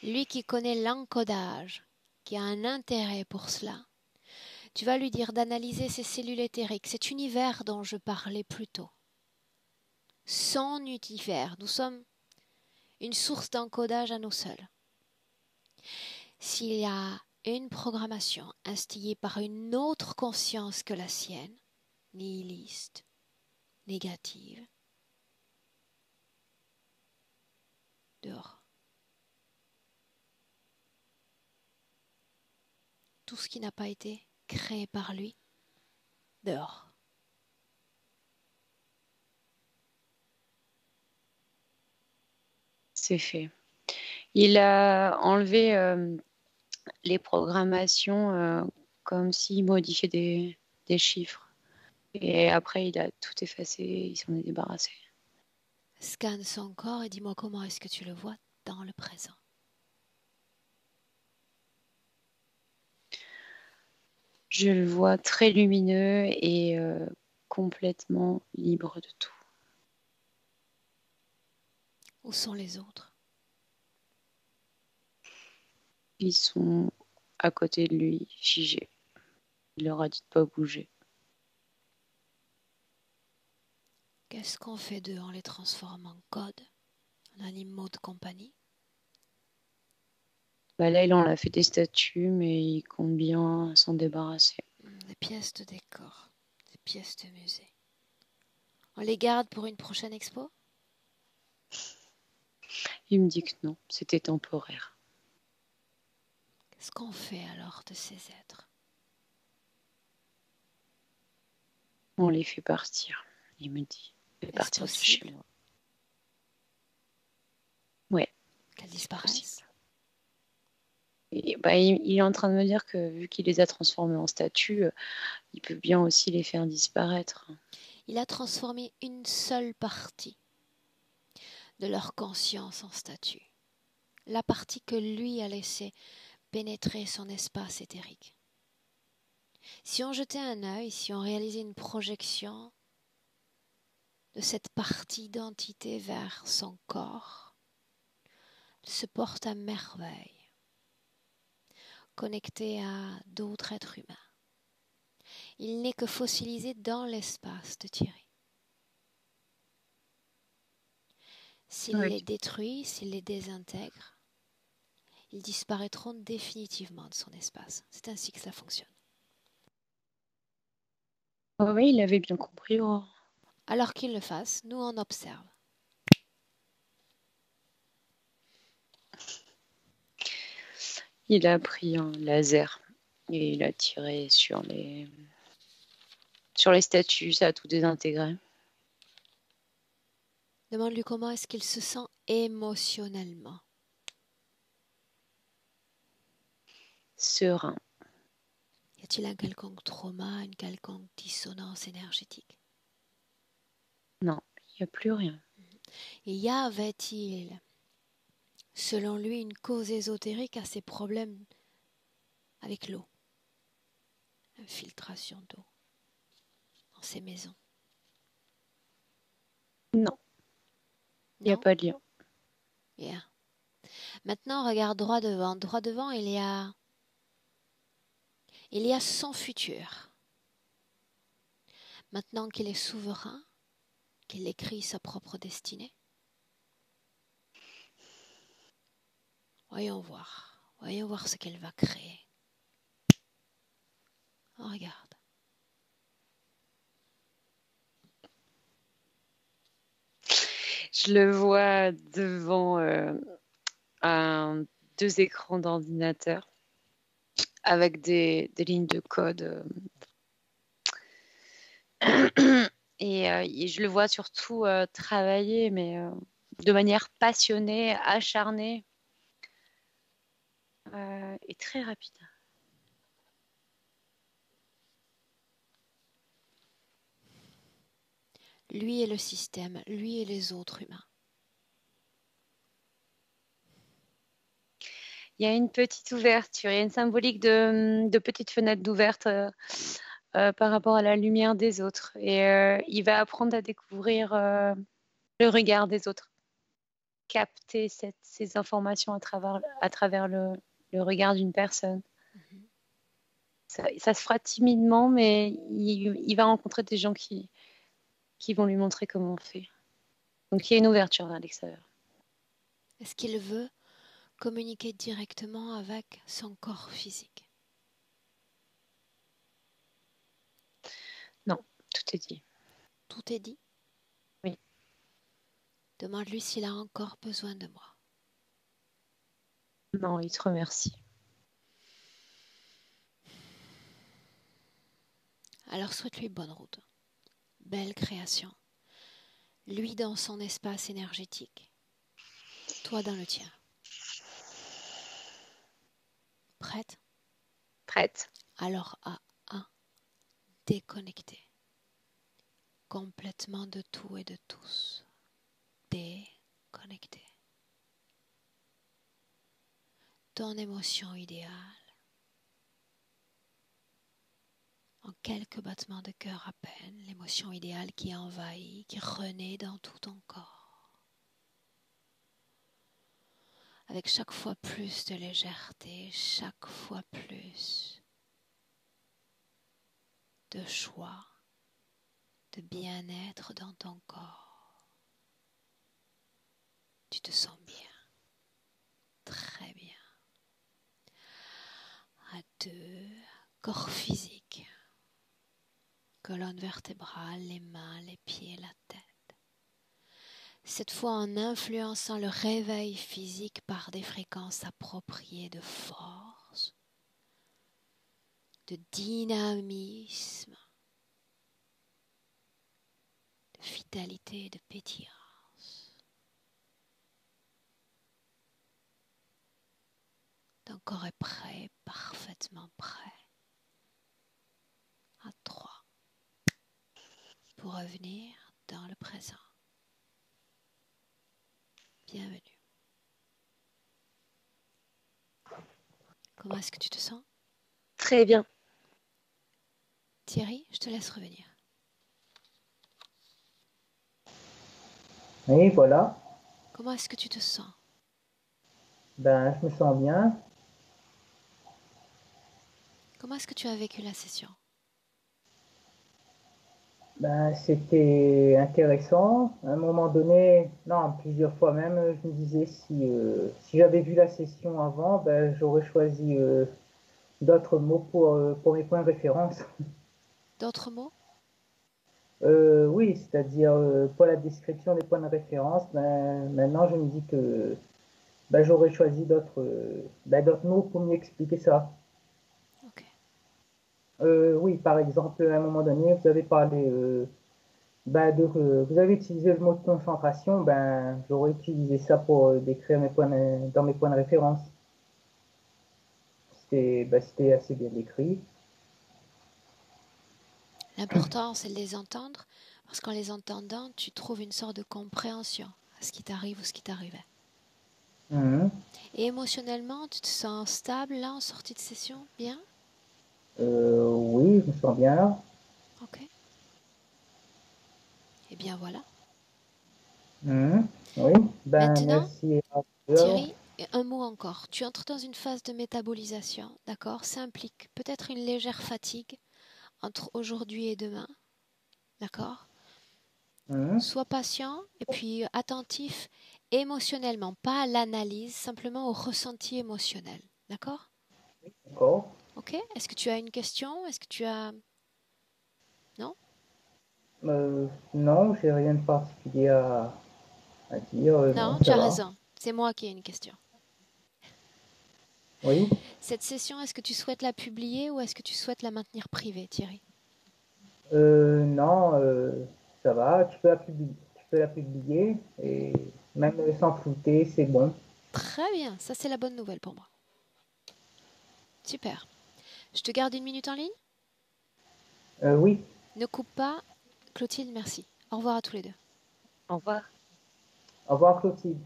Lui qui connaît l'encodage, qui a un intérêt pour cela, tu vas lui dire d'analyser ses cellules éthériques, cet univers dont je parlais plus tôt. Son univers, nous sommes une source d'encodage à nous seuls. S'il y a une programmation instillée par une autre conscience que la sienne, nihiliste, négative, dehors. Tout ce qui n'a pas été créé par lui, dehors. C'est fait. Il a enlevé les programmations comme s'il modifiait des chiffres. Et après, il a tout effacé, il s'en est débarrassé. Scanne son corps et dis-moi comment est-ce que tu le vois dans le présent. Je le vois très lumineux et complètement libre de tout. Où sont les autres? Ils sont à côté de lui, figés. Il leur a dit de ne pas bouger. Qu'est-ce qu'on fait d'eux en les transformant en code, en animaux de compagnie? Bah là, il en a fait des statues, mais il compte bien s'en débarrasser. Des pièces de décor, des pièces de musée. On les garde pour une prochaine expo? Il me dit que non, c'était temporaire. Qu'est-ce qu'on fait alors de ces êtres? On les fait partir, il me dit. Il fait Est-ce partir de chez possible moi. Ouais, qu'elles c'est possible. disparaissent? Et bah, il est en train de me dire que vu qu'il les a transformés en statues, il peut bien aussi les faire disparaître. Il a transformé une seule partie de leur conscience en statue. La partie que lui a laissé pénétrer son espace éthérique. Si on jetait un œil, si on réalisait une projection de cette partie d'entité vers son corps, elle se porte à merveille, connectée à d'autres êtres humains. Il n'est que fossilisé dans l'espace de Thierry. S'il les détruit, s'il les désintègre, ils disparaîtront définitivement de son espace. C'est ainsi que ça fonctionne. Oui, il avait bien compris. Oh. Alors qu'il le fasse, nous on observe. Il a pris un laser et il a tiré sur les statues, ça a tout désintégré. Demande-lui comment est-ce qu'il se sent émotionnellement. Serein. Y a-t-il un quelconque trauma, une quelconque dissonance énergétique? Non, il n'y a plus rien. Et y avait-il, selon lui, une cause ésotérique à ces problèmes avec l'eau? Infiltration d'eau dans ces maisons? Non, il n'y a pas de lien. Bien. Maintenant, regarde droit devant. Droit devant, il y a son futur. Maintenant qu'il est souverain, qu'il écrit sa propre destinée. Voyons voir ce qu'elle va créer. Oh, regarde. Je le vois devant deux écrans d'ordinateur avec des lignes de code. Et je le vois surtout travailler, mais de manière passionnée, acharnée et très rapide. Lui et le système, lui et les autres humains. Il y a une petite ouverture, il y a une symbolique de petite fenêtre d'ouverte par rapport à la lumière des autres. Et il va apprendre à découvrir le regard des autres, capter ces informations à travers le regard d'une personne. Ça se fera timidement, mais il va rencontrer des gens qui vont lui montrer comment on fait. Donc il y a une ouverture vers l'extérieur. Est-ce qu'il veut communiquer directement avec son corps physique? Non, tout est dit. Tout est dit? Oui. Demande-lui s'il a encore besoin de moi. Non, il te remercie. Alors souhaite-lui bonne route. Belle création. Lui dans son espace énergétique. Toi dans le tien. Prête? Prête. Alors à 1, déconnecter. Complètement de tout et de tous. Déconnecter. Ton émotion idéale. En quelques battements de cœur à peine, l'émotion idéale qui envahit, qui renaît dans tout ton corps. Avec chaque fois plus de légèreté, chaque fois plus de choix, de bien-être dans ton corps. Tu te sens bien, très bien. À 2, corps physique, colonne vertébrale, les mains, les pieds, la tête. Cette fois en influençant le réveil physique par des fréquences appropriées de force, de dynamisme, de vitalité et de pétillance. Ton corps est prêt, parfaitement prêt. À 3, pour revenir dans le présent. Bienvenue. Comment est-ce que tu te sens? Très bien. Thierry, je te laisse revenir. Et voilà, Comment est-ce que tu te sens? ben, je me sens bien. Comment est-ce que tu as vécu la session? Ben, c'était intéressant. À un moment donné, non, plusieurs fois même, je me disais si j'avais vu la session avant, ben, j'aurais choisi d'autres mots pour mes points de référence. D'autres mots? Oui, c'est-à-dire pour la description des points de référence, ben, maintenant je me dis que ben, j'aurais choisi d'autres mots pour mieux expliquer ça. Ok. Oui, par exemple, à un moment donné, vous avez parlé vous avez utilisé le mot de concentration, ben, j'aurais utilisé ça pour décrire dans mes points de référence. C'était assez bien décrit. L'important, c'est de les entendre, parce qu'en les entendant, tu trouves une sorte de compréhension à ce qui t'arrive ou ce qui t'arrivait. Mhm. Et émotionnellement, tu te sens stable là en sortie de session? Bien? Oui, je me sens bien là. Ok. Eh bien voilà. Mhm. Oui, ben Maintenant, merci. Thierry, un mot encore. Tu entres dans une phase de métabolisation, d'accord? Ça implique peut-être une légère fatigue entre aujourd'hui et demain, d'accord? Mhm. Sois patient et puis attentif émotionnellement, pas à l'analyse, simplement au ressenti émotionnel, d'accord? D'accord. Ok? Est-ce que tu as une question? Est-ce que tu as... Non? Non, j'ai rien de particulier à dire. Non, Non, tu ça as va. raison. C'est moi qui ai une question. Oui. Cette session, est-ce que tu souhaites la publier ou est-ce que tu souhaites la maintenir privée, Thierry? Non, ça va. Tu peux la publier Mhm. et même sans flouter, c'est bon. Très bien, ça c'est la bonne nouvelle pour moi. Super. Je te garde une minute en ligne? Oui. Ne coupe pas. Clotilde, merci. Au revoir à tous les deux. Au revoir. Au revoir, Clotilde.